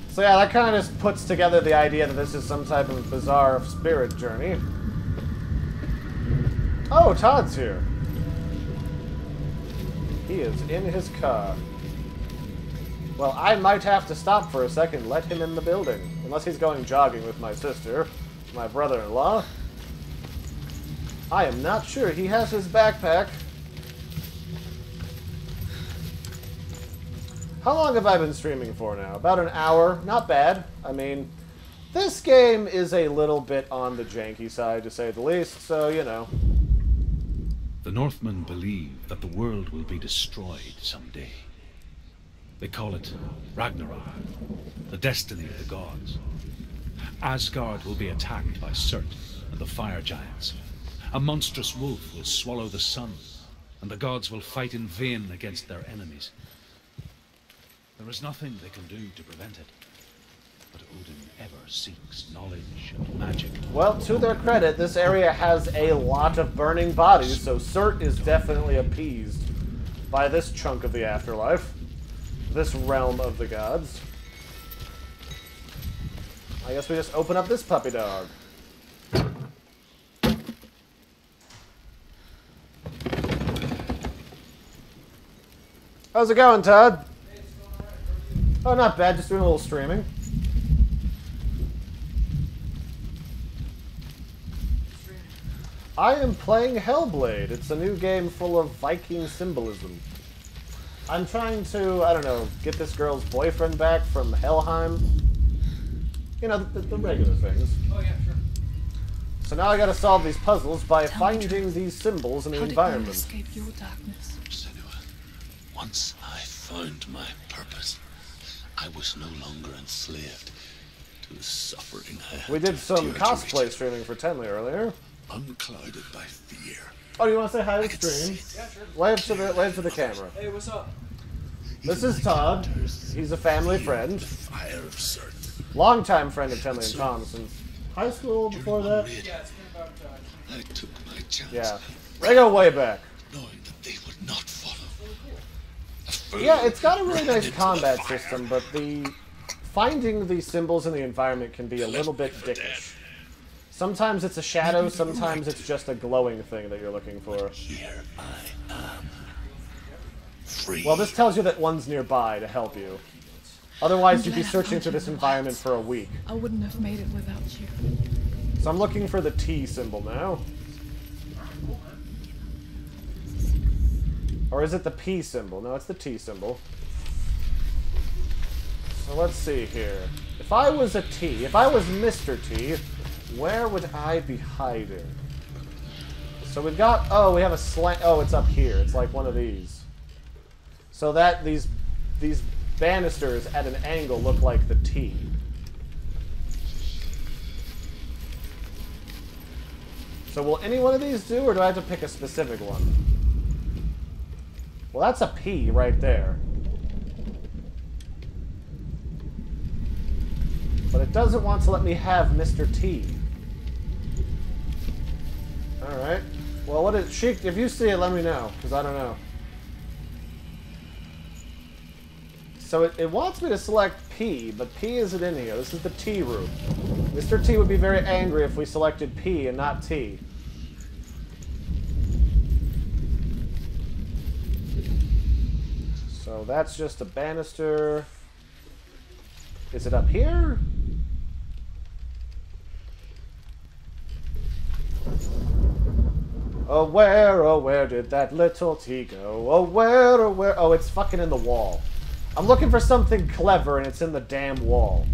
So yeah, that kind of just puts together the idea that this is some type of bizarre spirit journey. Oh, Todd's here. He is in his car. Well, I might have to stop for a second, let him in the building. Unless he's going jogging with my sister, my brother-in-law. I am not sure. He has his backpack. How long have I been streaming for now? About an hour. Not bad. I mean, this game is a little bit on the janky side, to say the least, so, you know. The Northmen believe that the world will be destroyed someday. They call it Ragnarok, the destiny of the gods. Asgard will be attacked by Surt and the fire giants. A monstrous wolf will swallow the sun, and the gods will fight in vain against their enemies. There is nothing they can do to prevent it, but Odin ever seeks knowledge and magic. Well, to their credit, this area has a lot of burning bodies, so Surt is definitely appeased by this chunk of the afterlife. This realm of the gods. I guess we just open up this puppy dog. How's it going, Todd? Oh, not bad. Just doing a little streaming. I am playing Hellblade. It's a new game full of Viking symbolism. I'm trying to, I don't know, get this girl's boyfriend back from Helheim. You know, the regular things. Oh, yeah, sure. So now I gotta solve these puzzles by finding these symbols in the environment. How did you escape your darkness? Senua, once I found my purpose, I was no longer enslaved to the suffering I had. We did some endured to cosplay reach it. streaming for Tenley earlier. Unclouded by fear. Oh, you want to say hi to the I could stream? see Yeah, sure. Wave to the camera. Hey, what's up? This is Todd. He's a family friend. The fire of Surt. Longtime friend of Tenley and Tom since high school before that. Yeah, it's been about I took my chance. Yeah. They go way back. Knowing that they would not follow. Yeah, it's got a really nice combat system, but finding these symbols in the environment can be a little bit dickish. Sometimes it's a shadow, sometimes it's just a glowing thing that you're looking for. Here I am. Free. Well, this tells you that one's nearby to help you. Otherwise, you'd be searching through this environment for a week. I wouldn't have made it without you. So I'm looking for the T symbol now. Or is it the P symbol? No, it's the T symbol. So let's see here. If I was a T, if I was Mr. T, where would I be hiding? So we've got, oh, we have a slant, oh, it's up here. It's like one of these. So that these banisters at an angle look like the T. So will any one of these do, or do I have to pick a specific one? Well, that's a P right there. But it doesn't want to let me have Mr. T. Alright. Well, what is... Sheik, if you see it, let me know, because I don't know. So it wants me to select P, but P isn't in here. This is the T room. Mr. T would be very angry if we selected P and not T. So that's just a banister. Is it up here? Oh, where did that little T go? Oh, where, oh, it's fucking in the wall. I'm looking for something clever, and it's in the damn wall.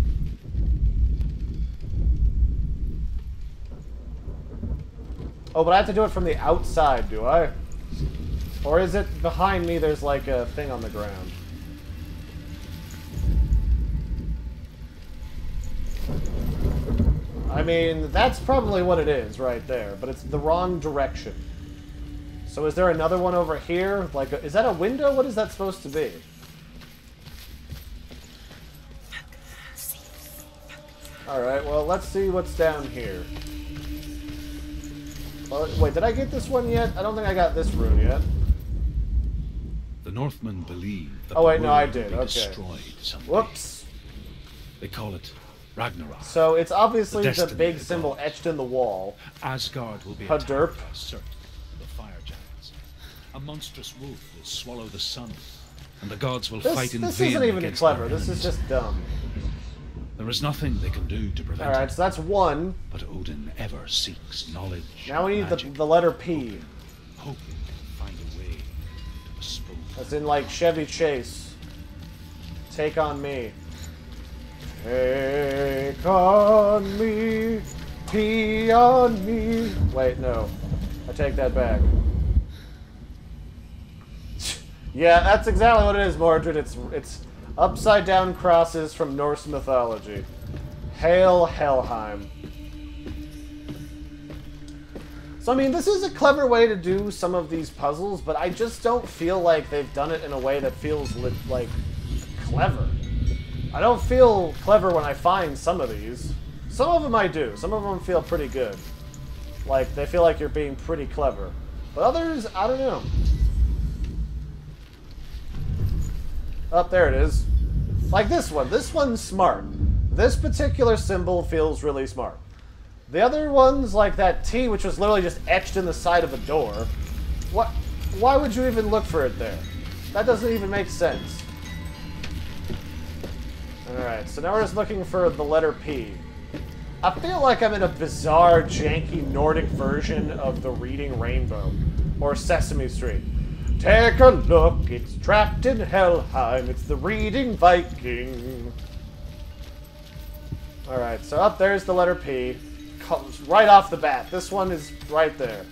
Oh, but I have to do it from the outside, do I? Or is it behind me there's like a thing on the ground? I mean, that's probably what it is right there, but it's the wrong direction. So is there another one over here? Like, is that a window? What is that supposed to be? Alright, well, let's see what's down here. Well, wait, did I get this one yet? I don't think I got this rune yet. The Northmen believe that Oh, wait, the no, world I will did. be Okay. destroyed someday. Whoops. They call it Ragnarok. So it's obviously The the destiny big of the symbol gods. etched in the wall. Asgard will be A attacked derp. by Surt, the fire giants. A monstrous wolf will swallow the sun, and the gods will fight in This vain isn't even against clever. their This is enemies. just dumb. There is nothing they can do to prevent Alright, it, so that's one. but Odin ever seeks knowledge. Now we and need magic, the letter P. hoping to find a way to dispose. As in, like, Chevy Chase. Take on me. Take on me. P on me. Wait, no. I take that back. Yeah, that's exactly what it is, Mordred. It's upside down crosses from Norse mythology. Hail Helheim. So, I mean, this is a clever way to do some of these puzzles, but I just don't feel like they've done it in a way that feels, like, clever. I don't feel clever when I find some of these. Some of them I do. Some of them feel pretty good. Like, they feel like you're being pretty clever. But others, I don't know. Oh, there it is. Like this one. This one's smart. This particular symbol feels really smart. The other ones, like that T, which was literally just etched in the side of a door. What? Why would you even look for it there? That doesn't even make sense. Alright, so now we're just looking for the letter P. I feel like I'm in a bizarre, janky Nordic version of the Reading Rainbow. Or Sesame Street. Take a look, it's trapped in Helheim, it's the Reading Viking. Alright, so up there's the letter P. Comes right off the bat. This one is right there.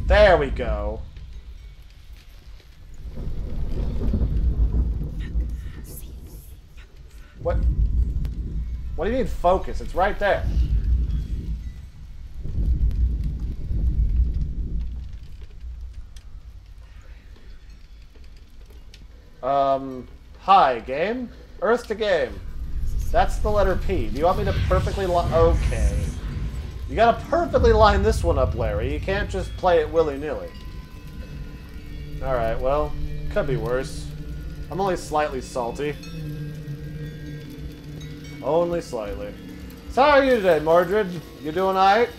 There we go. What? What do you mean focus? It's right there. Hi, game? Earth to game. That's the letter P. Do you want me to perfectly okay. You gotta perfectly line this one up, Larry. You can't just play it willy-nilly. Alright, well, could be worse. I'm only slightly salty. Only slightly. So how are you today, Mordred? You doing alright?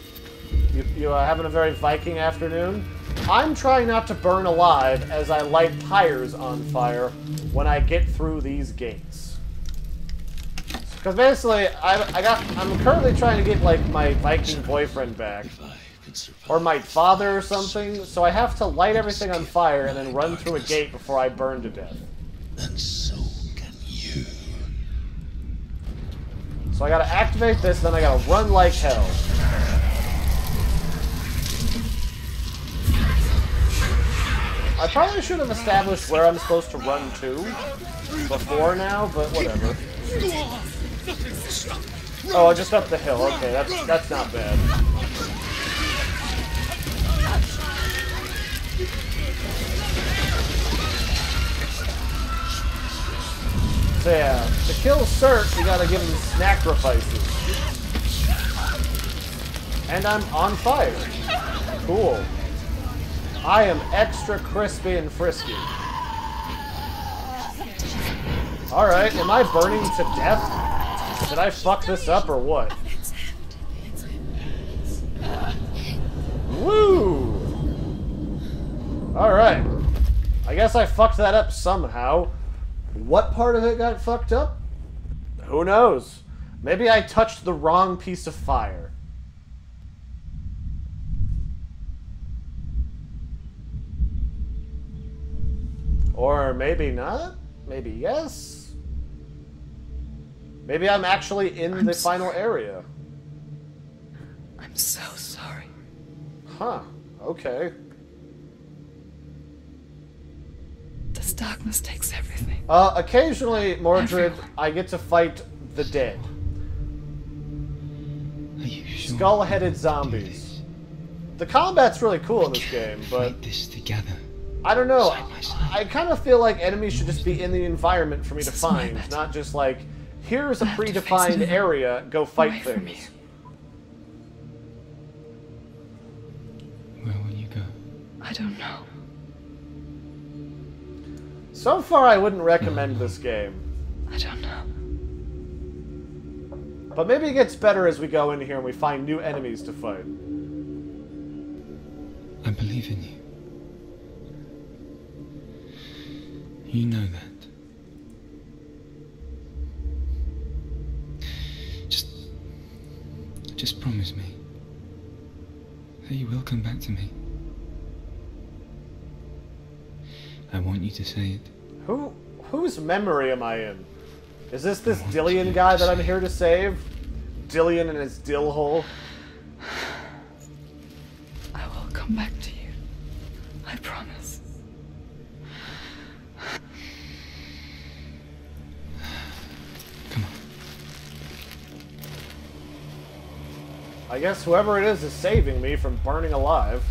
You having a very Viking afternoon? I'm trying not to burn alive as I light tires on fire when I get through these gates. Because basically, I'm currently trying to get, like, my Viking boyfriend back. Or my father or something, so I have to light everything on fire and then run through a gate before I burn to death. And so can you. So I gotta activate this, then I gotta run like hell. I probably should have established where I'm supposed to run to before now, but whatever. Oh, just up the hill. Okay, that's not bad. So yeah, to kill Cert, you gotta give him sacrifices. And I'm on fire. Cool. I am extra crispy and frisky. Alright, am I burning to death? Did I fuck this up or what? Woo! Alright. I guess I fucked that up somehow. What part of it got fucked up? Who knows? Maybe I touched the wrong piece of fire. Or maybe not? Maybe yes? Maybe I'm actually in the final area. I'm so sorry. Huh. Okay. This darkness takes everything. Occasionally, Mordred, I get to fight the dead. Are you sure? Skull-headed zombies. The combat's really cool in this game, but fight this together. I don't know. Side by side. I kind of feel like enemies should just be in the environment for me to find, not just like, here's a predefined area, go fight things. Where will you go? I don't know. So far, I wouldn't recommend this game. I don't know. But maybe it gets better as we go in here and we find new enemies to fight. I believe in you. You know that. Just promise me that you will come back to me. I want you to say it. Whose memory am I in? Is this Dillion guy that I'm here to save? Dillion and his dill hole? I will come back to you. I promise. I guess whoever it is saving me from burning alive.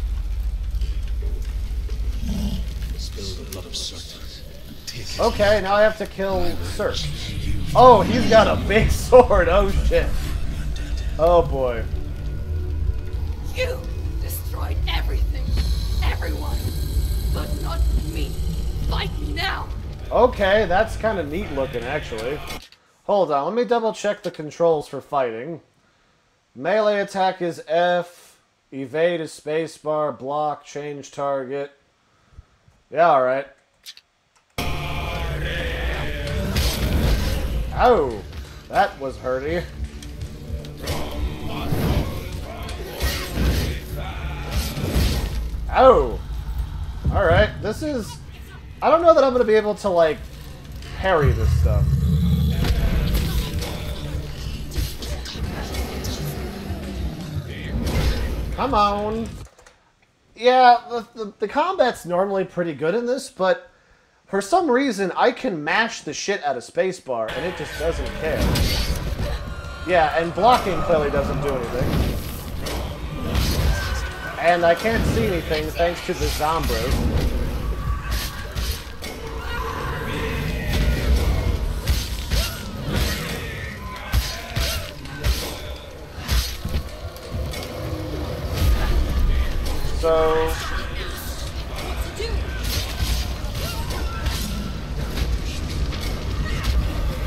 Spill the blood of Surt. Okay, now I have to kill Surt. Oh, he's got a big sword. Oh shit. Oh boy. You destroyed everything, everyone, but not me. Fight me now. Okay, that's kind of neat looking, actually. Hold on, let me double check the controls for fighting. Melee attack is F, evade is spacebar, block, change target. Yeah, alright. Oh, that was hurty. Oh! Alright, this is... I don't know that I'm going to be able to, like, parry this stuff. Come on! Yeah, the combat's normally pretty good in this, but for some reason I can mash the shit out of spacebar and it just doesn't care. Yeah, and blocking clearly doesn't do anything. And I can't see anything thanks to the Zombras. So...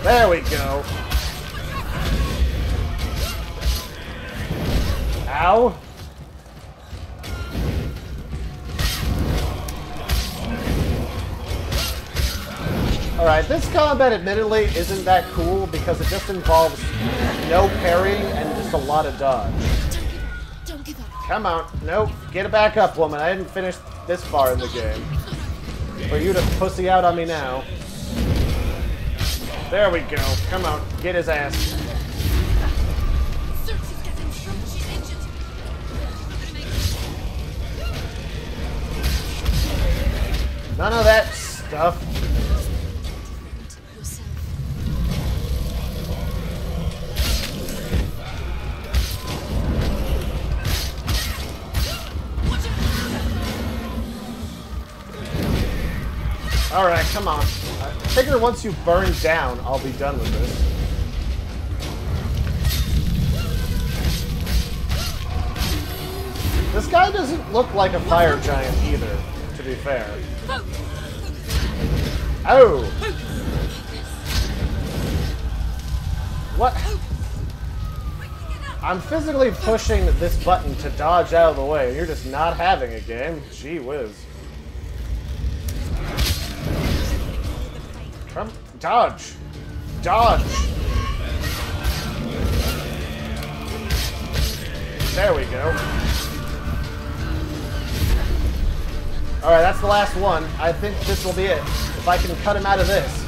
there we go. Ow. Alright, this combat admittedly isn't that cool because it just involves no parrying and just a lot of dodge. Don't give up. Come on. Nope. Get it back up, woman. I didn't finish this far in the game. For you to pussy out on me now. There we go. Come on. Get his ass. Cersei's getting strong. She's injured. None of that stuff. Alright, come on. I figure once you burn down, I'll be done with this. This guy doesn't look like a fire giant either, to be fair. Oh! What? I'm physically pushing this button to dodge out of the way, and you're just not having a game. Gee whiz. Come, dodge! Dodge! There we go. Alright, that's the last one. I think this will be it. If I can cut him out of this.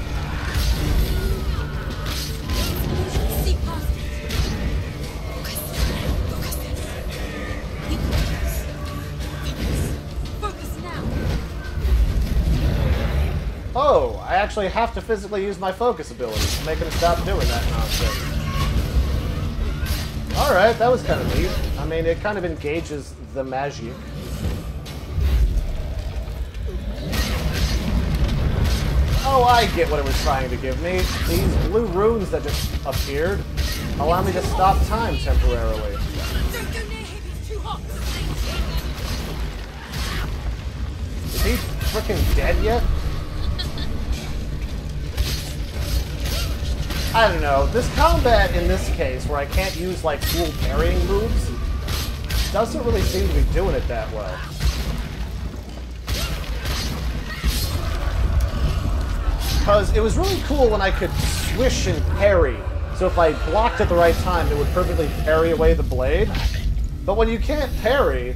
Oh, I actually have to physically use my focus ability to make him stop doing that nonsense. Alright, that was kind of neat. I mean, it kind of engages the magic. Oh, I get what it was trying to give me. These blue runes that just appeared allow me to stop time temporarily. Don't go near him. He's too hot. Is he freaking dead yet? I don't know. This combat in this case, where I can't use like cool parrying moves, doesn't really seem to be doing it that well. Because it was really cool when I could swish and parry. So if I blocked at the right time, it would perfectly parry away the blade. But when you can't parry,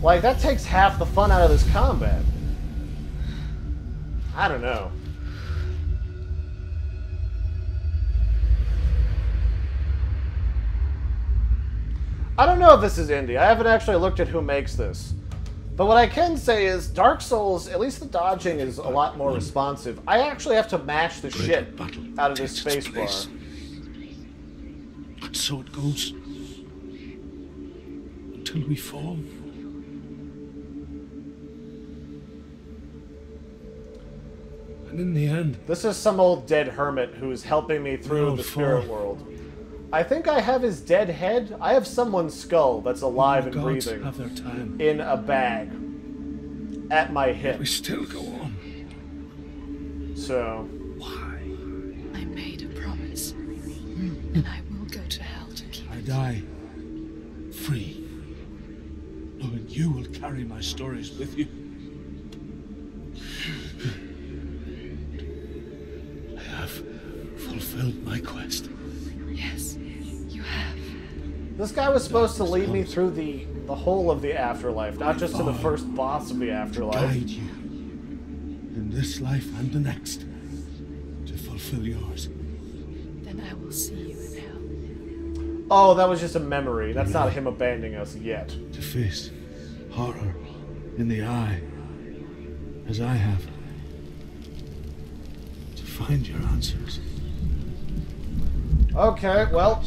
like, that takes half the fun out of this combat. I don't know. I don't know if this is indie. I haven't actually looked at who makes this. But what I can say is, Dark Souls, at least the dodging is a lot more responsive. I actually have to mash the shit out of this spacebar. But so it goes. till we fall. And in the end... This is some old dead hermit who's helping me through the spirit world. I think I have his dead head. I have someone's skull that's alive and breathing have their time. in a bag at my hip. We still go on. So... Why? I made a promise, and I will go to hell to keep I it. die free, knowing you will carry my stories with you. I have fulfilled my quest. Yes, you have. This guy was supposed to lead me through the whole of the afterlife, not just to the first boss of the afterlife. Guide you in this life and the next to fulfill yours. Then I will see you in hell. Oh, that was just a memory. That's not him abandoning us yet. To face horror in the eye, as I have. To find your answers. Okay, well,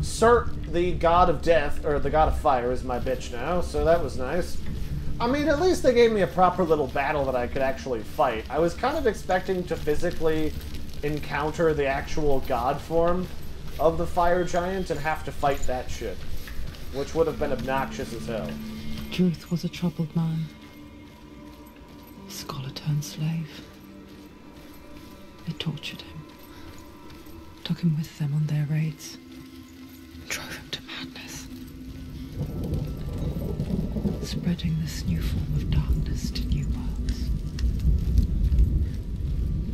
Surt, the god of death, or the god of fire, is my bitch now, so that was nice. I mean, at least they gave me a proper little battle that I could actually fight. I was kind of expecting to physically encounter the actual god form of the fire giant and have to fight that shit, which would have been obnoxious as hell. Druth was a troubled man. Scholar turned slave. They tortured him. Took him with them on their raids. Drove him to madness. Spreading this new form of darkness to new worlds.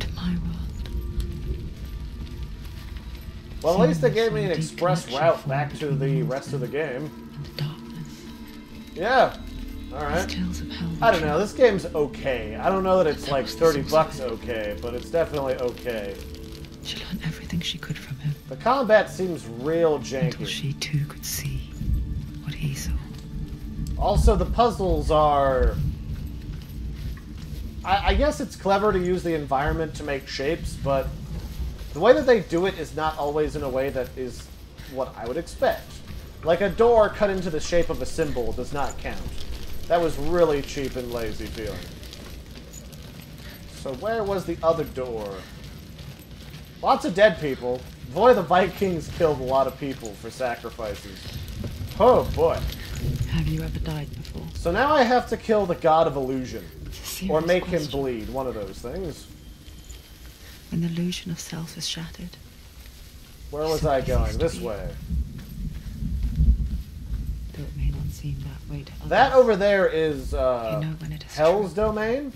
To my world. Well, at least they gave me an express route back to the rest of the game. And darkness. Yeah. Alright. Tales of hell. I don't know, this game's okay. I don't know that it's like 30 bucks okay, but it's definitely okay. She learned everything she could from him. The combat seems real Until janky. she too could see what he saw. Also, the puzzles are... I guess it's clever to use the environment to make shapes, but the way that they do it is not always in a way that is what I would expect. Like a door cut into the shape of a symbol does not count. That was really cheap and lazy feeling. So where was the other door? Lots of dead people. Boy, the Vikings killed a lot of people for sacrifices. Oh boy. Have you ever died before? So now I have to kill the god of illusion. Or Serious make question. him bleed, one of those things. When the illusion of self is shattered. Where was I going? This way. Though it may not seem that way to others. That over there is You know when it is Hell's true. domain.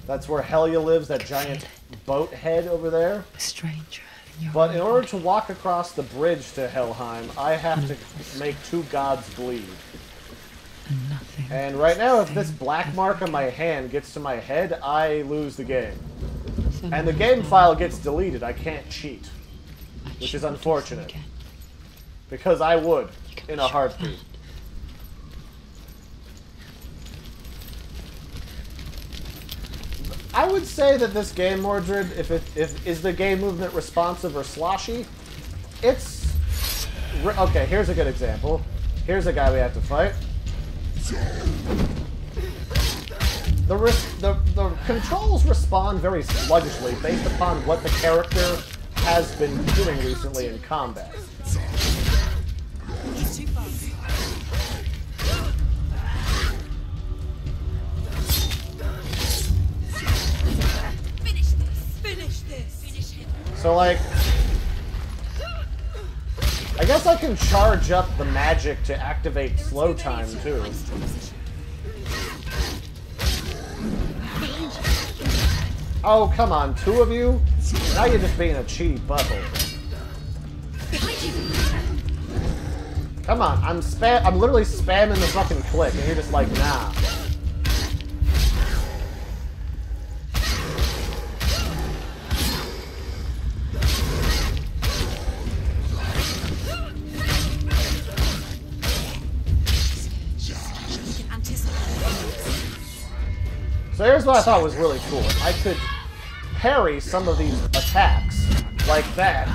That's where Helya lives, that giant boat head over there. A stranger in your But in world. order to walk across the bridge to Helheim, I have to make two gods bleed. And nothing. And right now, if this Same black as mark on before. my hand gets to my head, I lose the game. So And the now game I file gets deleted. I can't cheat. Which is shall do so unfortunate. again. Because I would, You can in be a sure of heartbeat. that. I would say that this game, Mordred, if is the game movement responsive or sloshy, it's... Okay, here's a good example. Here's a guy we have to fight. The controls respond very sluggishly based upon what the character has been doing recently in combat. He's too fast. Finish this. Finish this. Finish him. So, like... I guess I can charge up the magic to activate slow time, too. Oh, come on, two of you? Now you're just being a cheaty butthole. Come on, I'm literally spamming the fucking click, and you're just like, nah. So here's what I thought was really cool. I could parry some of these attacks like that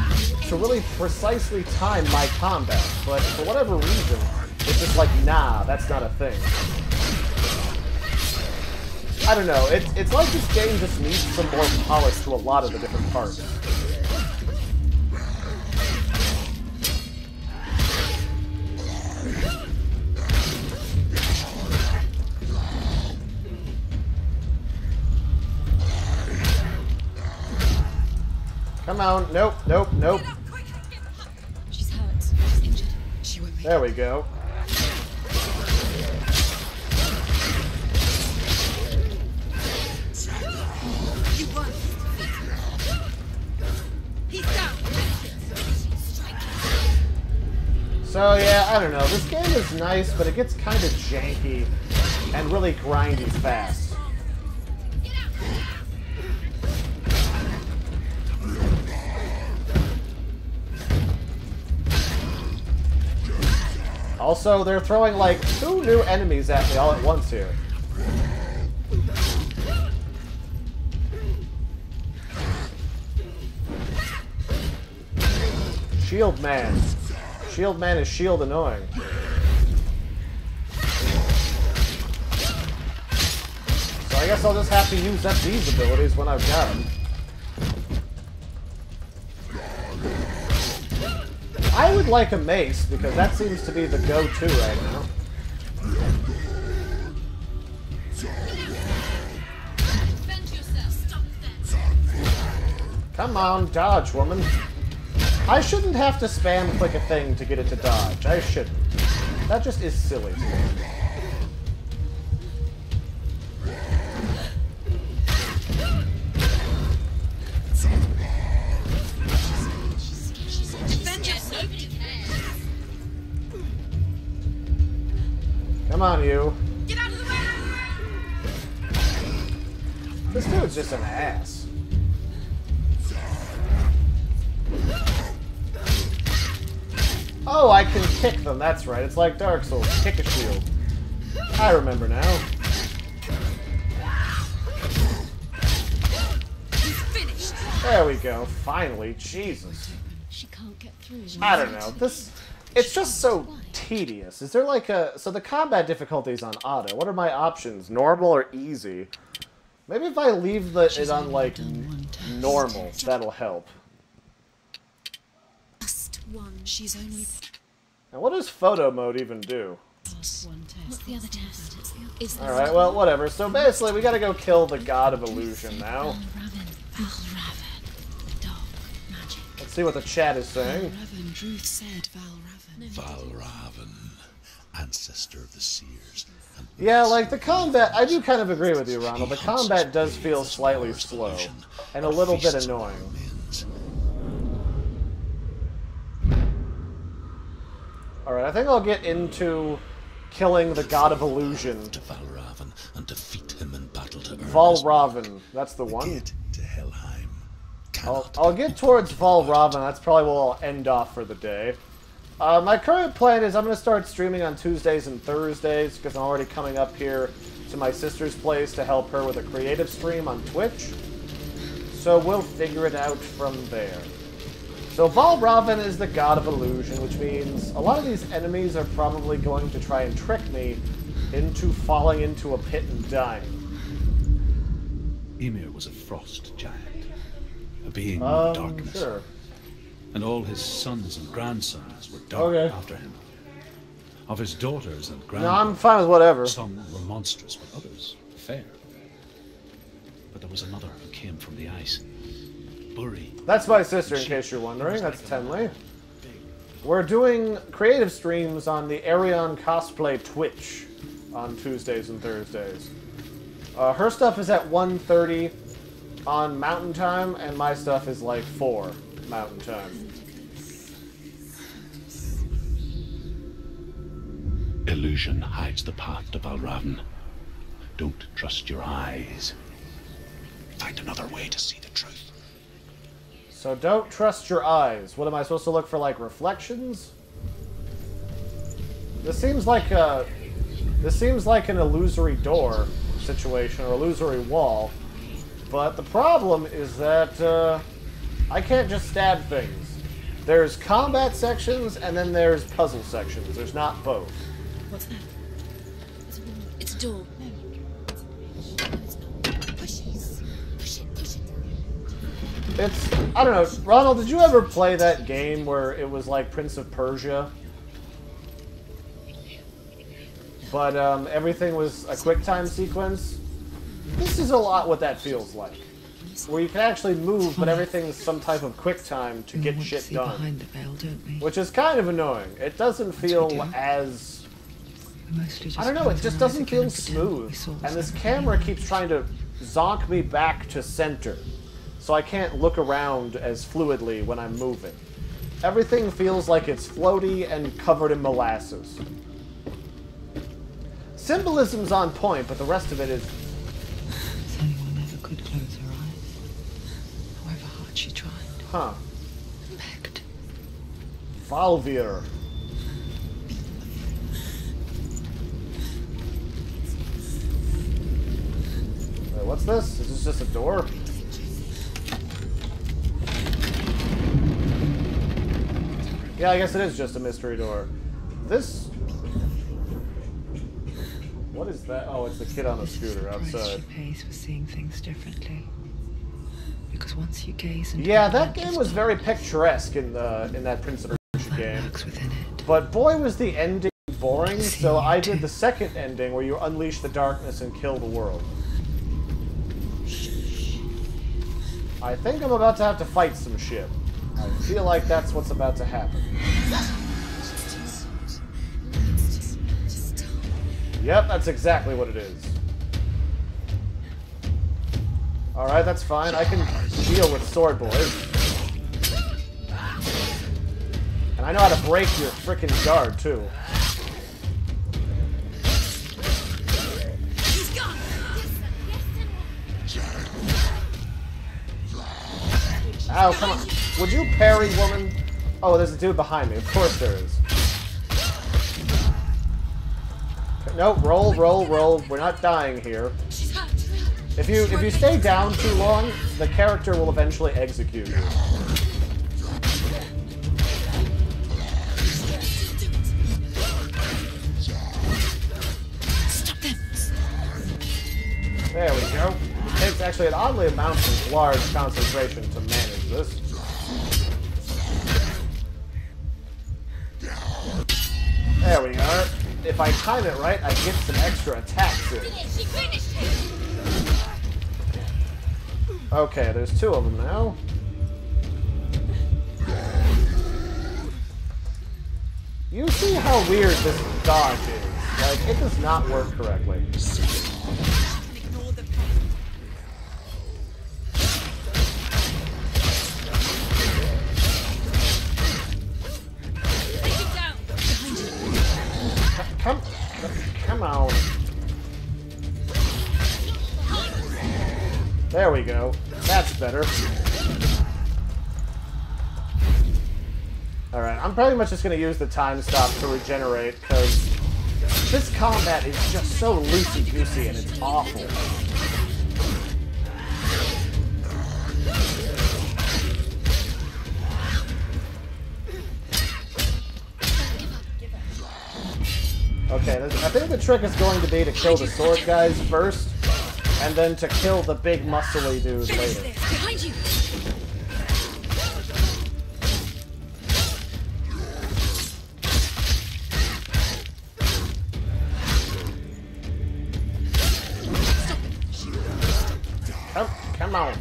to really precisely time my combat, but for whatever reason, It's just like, nah, that's not a thing. I don't know. It's like this game just needs some more polish to a lot of the different parts. Come on. Nope, nope, nope. She's hurt. She's injured. She won't make There we go. You won. He's down. So yeah, I don't know. This game is nice, but it gets kind of janky and really grindy fast. Also, they're throwing like 2 new enemies at me all at once here. Shield Man. Shield Man is shield annoying. So I guess I'll just have to use up these abilities when I've got them. I would like a mace, because that seems to be the go-to right now. Come on, dodge, woman. I shouldn't have to spam click a thing to get it to dodge. I shouldn't. That just is silly to me. Come on, you. Get out of the way! This dude's just an ass. Oh, I can kick them. That's right. It's like Dark Souls. Kick a shield. I remember now. He's finished. There we go. Finally. Jesus. She can't get through. I don't know. It's just so tedious. Is there like a... So the combat difficulty is on auto. What are my options? Normal or easy? Maybe if I leave it on, like, normal, that'll help. Just one. She's only... And what does photo mode even do? What's the other test? Alright, well, whatever. So basically, we gotta go kill the God of Illusion now. Let's see what the chat is saying. Druth said Valravan, ancestor of the seers. Yeah, like, the combat... I do kind of agree with you, Ronald. The combat does feel slightly slow. And a little bit annoying. Alright, I think I'll get into killing the God of Illusion. To Valravan and defeat him in battle to earn Valravan, that's the one. to Helheim. I'll get towards Valravan, that's probably where I'll end off for the day. My current plan is I'm going to start streaming on Tuesdays and Thursdays, because I'm already coming up here to my sister's place to help her with a creative stream on Twitch. So we'll figure it out from there. So Valravan is the God of Illusion, which means a lot of these enemies are probably going to try and trick me into falling into a pit and dying. Ymir was a frost giant, a being of darkness. Sure. And all his sons and grandsons were dark after him. Of his daughters and No, granddaughters, I'm fine with whatever. some were monstrous, but others fair. But there was another who came from the ice. Buri. That's my sister, in case you're wondering. That's Tenley. We're doing creative streams on the Arion Cosplay Twitch on Tuesdays and Thursdays. Her stuff is at 1:30 on Mountain Time, and my stuff is like 4 Mountain Time. Illusion hides the path to Valravan. Don't trust your eyes. Find another way to see the truth. So don't trust your eyes. What am I supposed to look for, like, reflections? This seems like an illusory door situation, or illusory wall. But the problem is that I can't just stab things. There's combat sections, and then there's puzzle sections. There's not both. What's that? It's a door. No. It's not. Push it. Push it. Push it. It's, I don't know, Ronald, did you ever play that game where it was like Prince of Persia? But everything was a QuickTime sequence? This is a lot what that feels like. Where you can actually move, but everything's some type of QuickTime to get shit done. Behind the veil, don't we? Which is kind of annoying. It doesn't feel as... I don't know, it just doesn't feel smooth. And this camera keeps trying to zonk me back to center. So I can't look around as fluidly when I'm moving. Everything feels like it's floaty and covered in molasses. Symbolism's on point, but the rest of it is... Senua never could close her eyes, however hard she tried. Huh. Begged. Falvir. Wait, what's this? Is this just a door? Yeah, I guess it is just a mystery door. This... What is that? Oh, it's the kid on the scooter outside. She pays for seeing things differently. Because once you gaze into Yeah, that game was very picturesque in that Prince of Persia game. Within it. But boy, was the ending boring, so I did the second ending where you unleash the darkness and kill the world. I think I'm about to have to fight some shit. I feel like that's what's about to happen. Yep, that's exactly what it is. Alright, that's fine. I can deal with sword boys. And I know how to break your frickin' guard, too. Ow, come on. Would you parry, woman? Oh, there's a dude behind me. Of course there is. Nope, roll, roll, roll. We're not dying here. If you stay down too long, the character will eventually execute you. There we go. It takes actually an oddly amount of large concentration to manage this. There we are. If I time it right, I get some extra attacks in. Okay, there's two of them now. You see how weird this dodge is. Like, it does not work correctly. Come on. There we go. That's better. Alright, I'm pretty much just going to use the time stop to regenerate, because this combat is just so loosey-goosey and it's awful. Okay, I think the trick is going to be to kill the sword guys first, and then to kill the big muscly dude later. Behind you. Come on.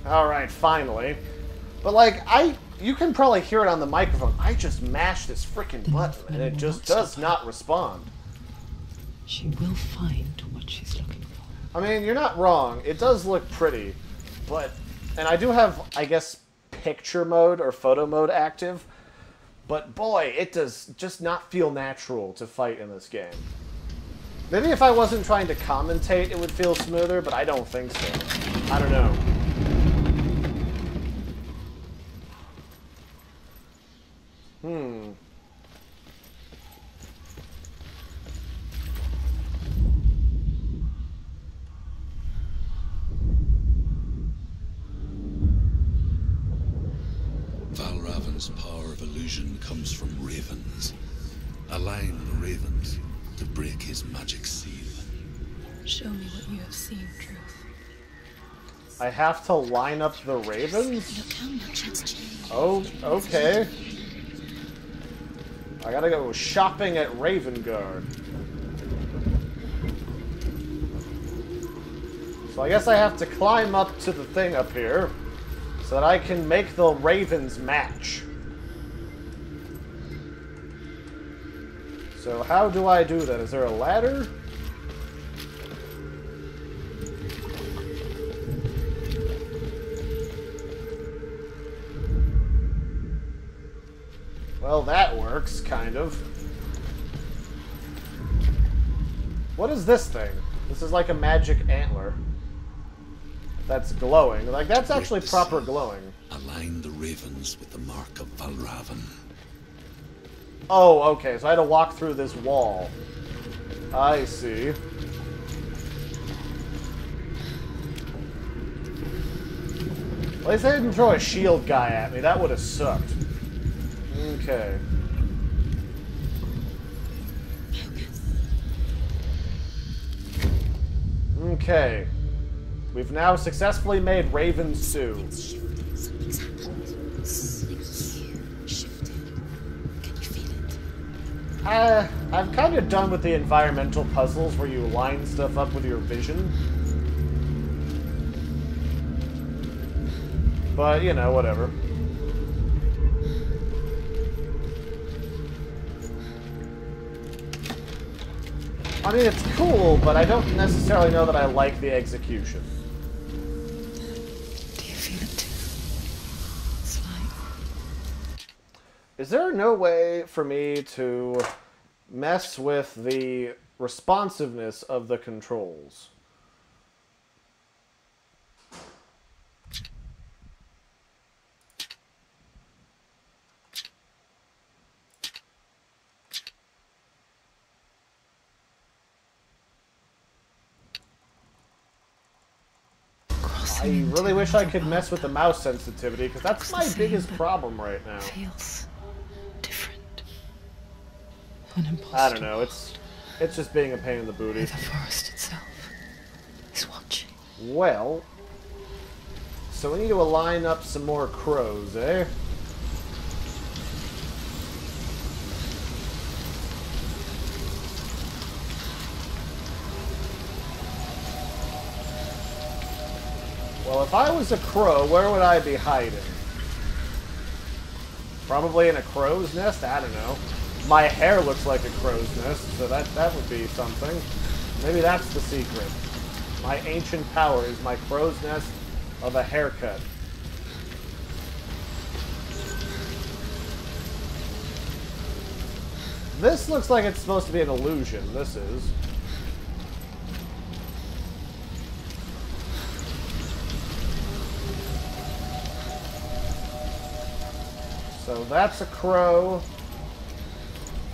Alright, finally. But like, you can probably hear it on the microphone. I just mashed this frickin' button and it just does not respond. She will find what she's looking for. I mean, you're not wrong. It does look pretty, but... And I do have, I guess, picture mode or photo mode active. But boy, it does just not feel natural to fight in this game. Maybe if I wasn't trying to commentate, it would feel smoother, but I don't think so. I don't know. enormous power of illusion comes from ravens. Align the ravens to break his magic seal. Show me what you have seen, Truth. I have to line up the ravens? Look how much it's changed. Oh, okay. I gotta go shopping at Ravengard. So I guess I have to climb up to the thing up here so that I can make the ravens match. So how do I do that? Is there a ladder? Well, that works, kind of. What is this thing? This is like a magic antler. That's glowing. Like, that's actually proper glowing. Align the ravens with the mark of Valravan. Oh, okay, so I had to walk through this wall. I see. At least they didn't throw a shield guy at me. That would have sucked. Okay. Okay. We've now successfully made Raven stew. Something's happened. Something shifted. Can you feel it? I'm kind of done with the environmental puzzles where you line stuff up with your vision. But, you know, whatever. I mean, it's cool, but I don't necessarily know that I like the execution. Do you feel it too? It's like... Is there no way for me to mess with the responsiveness of the controls? I really wish I could mess with the mouse sensitivity, because that's my biggest problem right now. Feels different. I don't know, it's just being a pain in the booty. The forest itself is watching. Well, so we need to align up some more crows, eh? Well, if I was a crow, where would I be hiding? Probably in a crow's nest? I don't know. My hair looks like a crow's nest, so that would be something. Maybe that's the secret. My ancient power is my crow's nest of a haircut. This looks like it's supposed to be an illusion. This is. So that's a crow.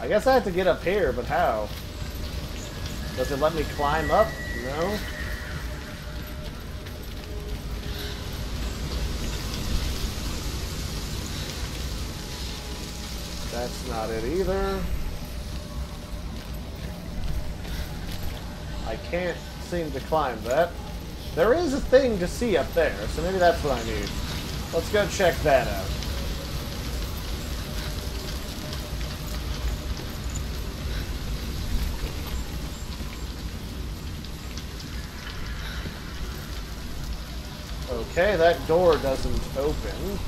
I guess I have to get up here, but how? Does it let me climb up? No? That's not it either. I can't seem to climb that. There is a thing to see up there, so maybe that's what I need. Let's go check that out. Okay, that door doesn't open.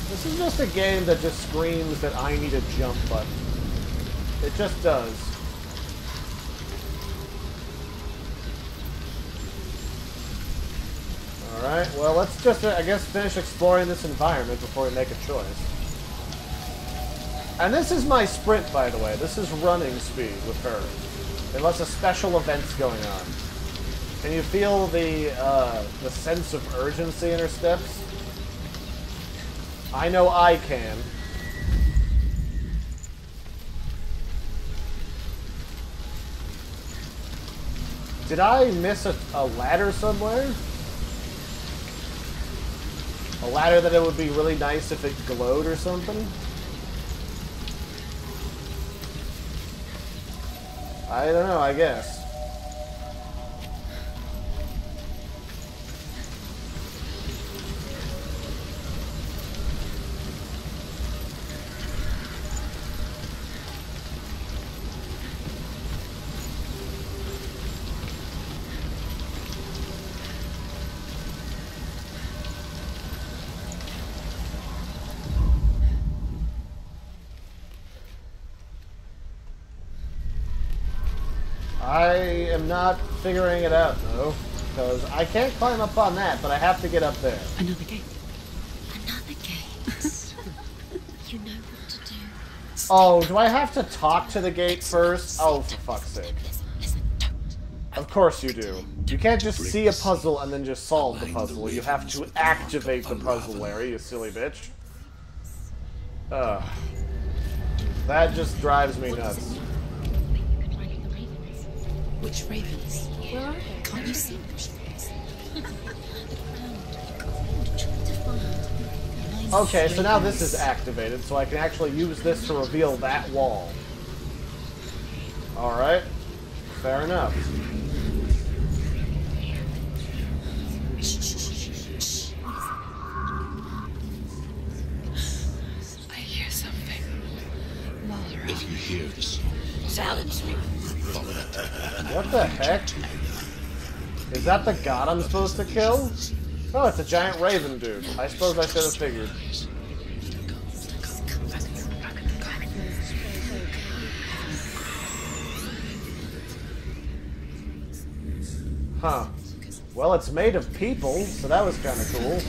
This is just a game that just screams that I need a jump button. It just does. Alright, well let's just, I guess, finish exploring this environment before we make a choice. And this is my sprint, by the way. This is running speed with her. Unless a special event's going on. Can you feel the sense of urgency in her steps? I know I can. Did I miss a ladder somewhere? A ladder that it would be really nice if it glowed or something? I don't know, I guess. I am not figuring it out, though, because I can't climb up on that, but I have to get up there. Another gate. Another gate. You know what to do. Oh, do I have to talk to the gate first? Oh, for fuck's sake. Listen, don't. Of course you do. You can't just see a puzzle and then just solve the puzzle. You have to activate the puzzle, Larry, you silly bitch. Ugh. That just drives me nuts. Which ravens? Where are they? Can't you see them? Okay, so now this is activated, so I can actually use this to reveal that wall. Alright. Fair enough. I hear something. If you hear the song, Silence me. follow it. What the heck? Is that the god I'm supposed to kill? Oh, it's a giant raven dude. I suppose I should have figured. Huh. Well, it's made of people, so that was kind of cool.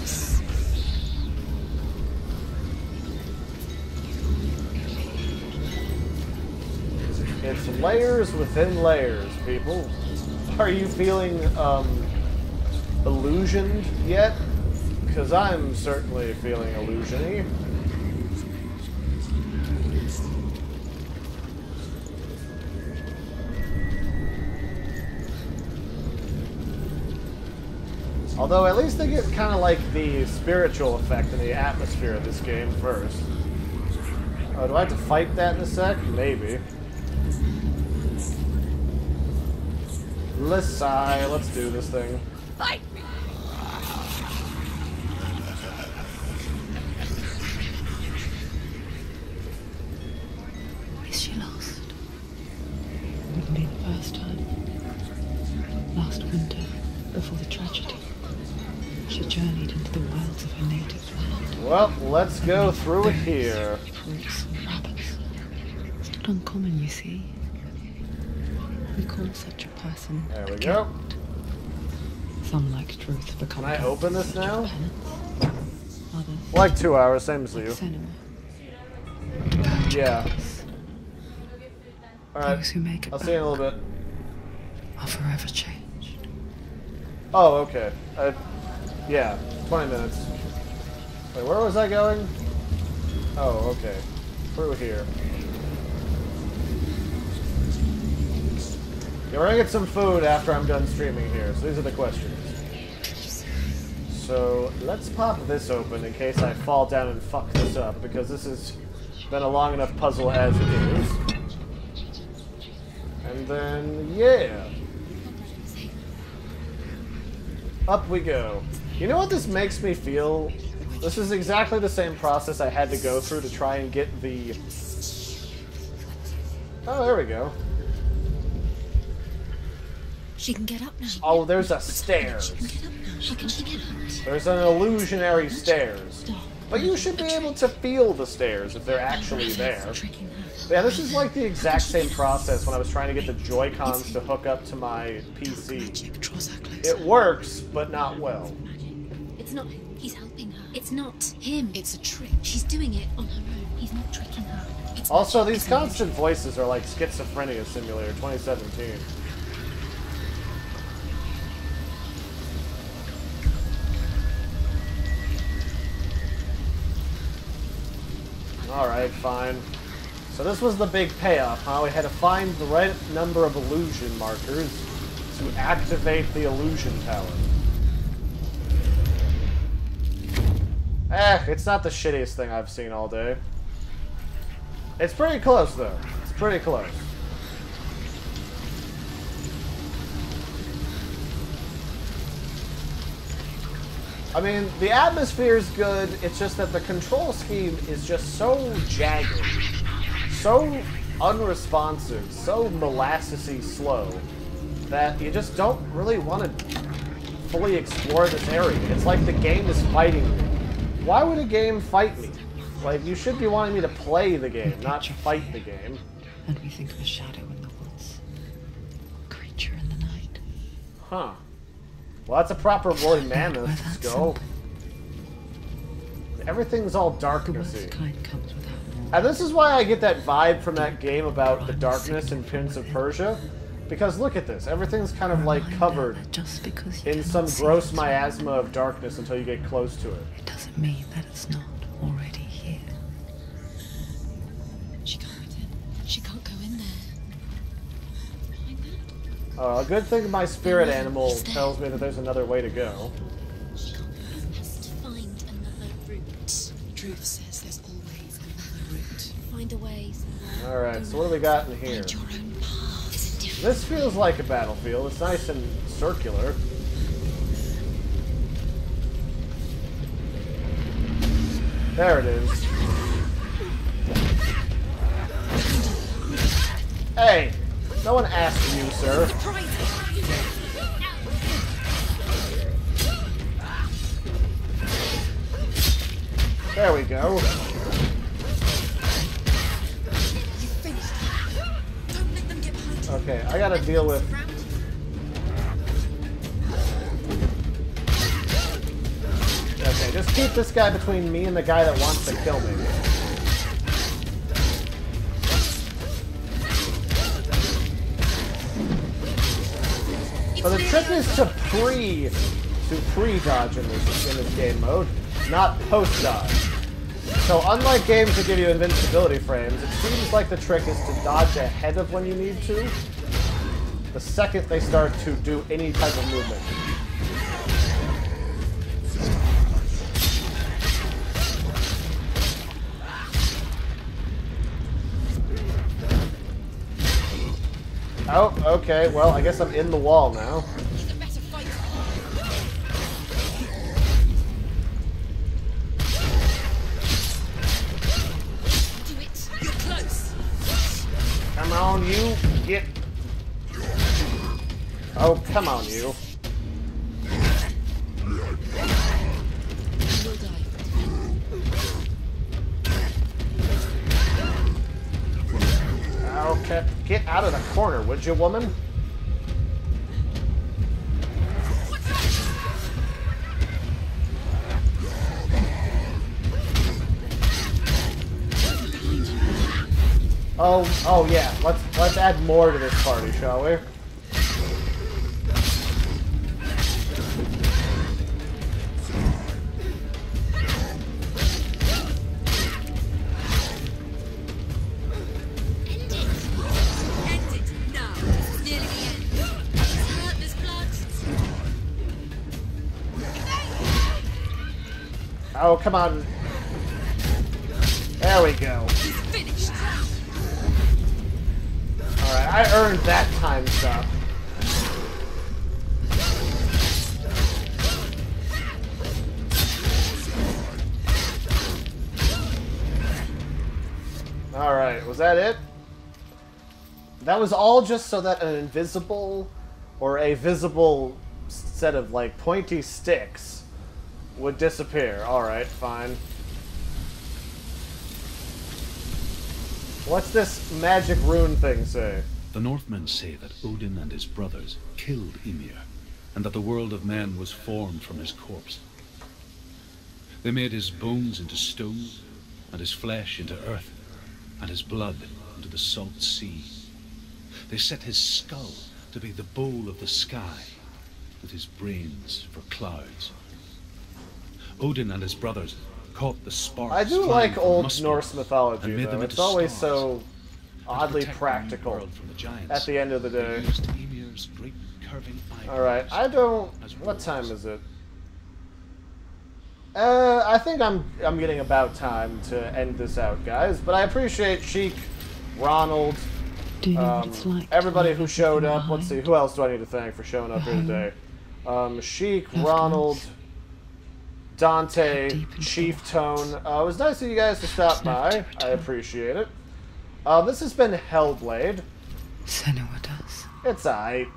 It's layers within layers, people. Are you feeling, illusioned yet? Because I'm certainly feeling illusion-y. Although at least they get kind of like the spiritual effect and the atmosphere of this game first. Oh, do I have to fight that in a sec? Maybe. Let's do this thing. Fight me. Is she lost? Wouldn't be the first time. Last winter, before the tragedy, she journeyed into the wilds of her native land. Well, let's go through it here. Fruits and rabbits. It's not uncommon, you see. We call such a person There we a go. guilt. Some, like truth, become Can I open this now? Others, Like 2 hours, same as you. Senua. Yeah. Alright, Those who make it I'll see you in a little bit. are forever changed. Oh, okay. Yeah, 20 minutes. Wait, where was I going? Oh, okay. Through here. Yeah, we're gonna get some food after I'm done streaming here, so these are the questions. So, let's pop this open in case I fall down and fuck this up, because this has been a long enough puzzle as it is. And then, yeah. Up we go. You know what this makes me feel? This is exactly the same process I had to go through to try and get the... Oh, there we go. She can get up now. Oh, there's a stairs. She can get up. There's an illusionary stairs. But you should be able to feel the stairs if they're actually there. Tricking her. Yeah, this is like the exact same process when I was trying to get the Joy-Cons to hook up to my PC. Magic draws her closer. It works, but not well. It's not him. He's helping her. It's not him. It's a trick. She's doing it on her own. He's not tricking her. It's Also, magic. these It's constant voices are like Schizophrenia Simulator 2017. Alright, fine. So this was the big payoff, huh? We had to find the right number of illusion markers to activate the illusion tower. It's not the shittiest thing I've seen all day. It's pretty close, though. It's pretty close. I mean, the atmosphere is good, it's just that the control scheme is just so jagged, so unresponsive, so molassesy slow, that you just don't really want to fully explore this area. It's like the game is fighting me. Why would a game fight me? Like, you should be wanting me to play the game, not fight the game. And we think of a shadow in the woods. A creature in the night. Huh. Well, that's a proper woolly mammoth skull. Everything's all darknessy. And this is why I get that vibe from that game about the darkness in Prince of Persia. Because look at this. Everything's kind of like covered in some gross miasma of darkness until you get close to it. It doesn't mean that it's not already here. She can't get in. She can't go in there. A good thing my spirit animal tells me that there's another way to go. She has to find another route. Truth says there's always another route. Find a way. Alright, so what do we got in here? Find your own path. It's a different. This feels like a battlefield. It's nice and circular. There it is. Hey! No one asked you, sir. There we go. Okay, I gotta deal with... Okay, just keep this guy between me and the guy that wants to kill me. So the trick is to pre-dodge in this game mode, not post-dodge. So unlike games that give you invincibility frames, it seems like the trick is to dodge ahead of when you need to, the second they start to do any type of movement. Oh, okay, well, I guess I'm in the wall now. Come on, you. Get... Oh, come on, you. Okay, get out of the corner, would you, woman? Oh yeah. Let's add more to this party, shall we? Oh, come on. There we go. Alright, I earned that time stop. Alright, was that it? That was all just so that an invisible or a visible set of, like, pointy sticks would disappear. Alright, fine. What's this magic rune thing say? The Northmen say that Odin and his brothers killed Ymir, and that the world of men was formed from his corpse. They made his bones into stone, and his flesh into earth, and his blood into the salt sea. They set his skull to be the bowl of the sky, with his brains for clouds. Odin and his brothers caught the sparks. I do like old Norse mythology, though. It's always so oddly practical at the end of the day. Alright, I don't... What time is it? I think I'm getting about time to end this out, guys. But I appreciate Sheik, Ronald, Do you know what it's like? everybody who showed up. Let's see, who else do I need to thank for showing up here today? Sheik, Ronald, Dante, Chief Tone. It was nice of you guys to stop by. I appreciate it. This has been Hellblade. Senua does. It's aight.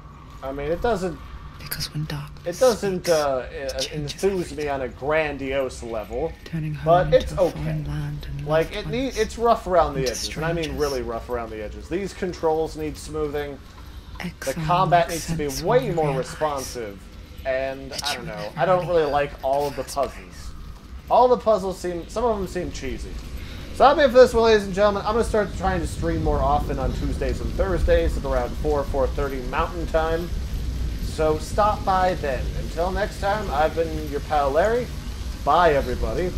I mean, it doesn't Because when darkness enthuse me on a grandiose level, turning home but into it's a okay. foreign land and Like loved it's rough around the into edges, and I mean strangers. really rough around the edges. These controls need smoothing. The exile combat makes needs to be sense way when you more realize responsive, and that I you don't were know. never I don't really really like all of the first puzzles. All the puzzles some of them seem cheesy. So that'll be it for this one, ladies and gentlemen. I'm gonna start trying to stream more often on Tuesdays and Thursdays at around 4:30 Mountain Time. So stop by then. Until next time, I've been your pal Larry. Bye, everybody.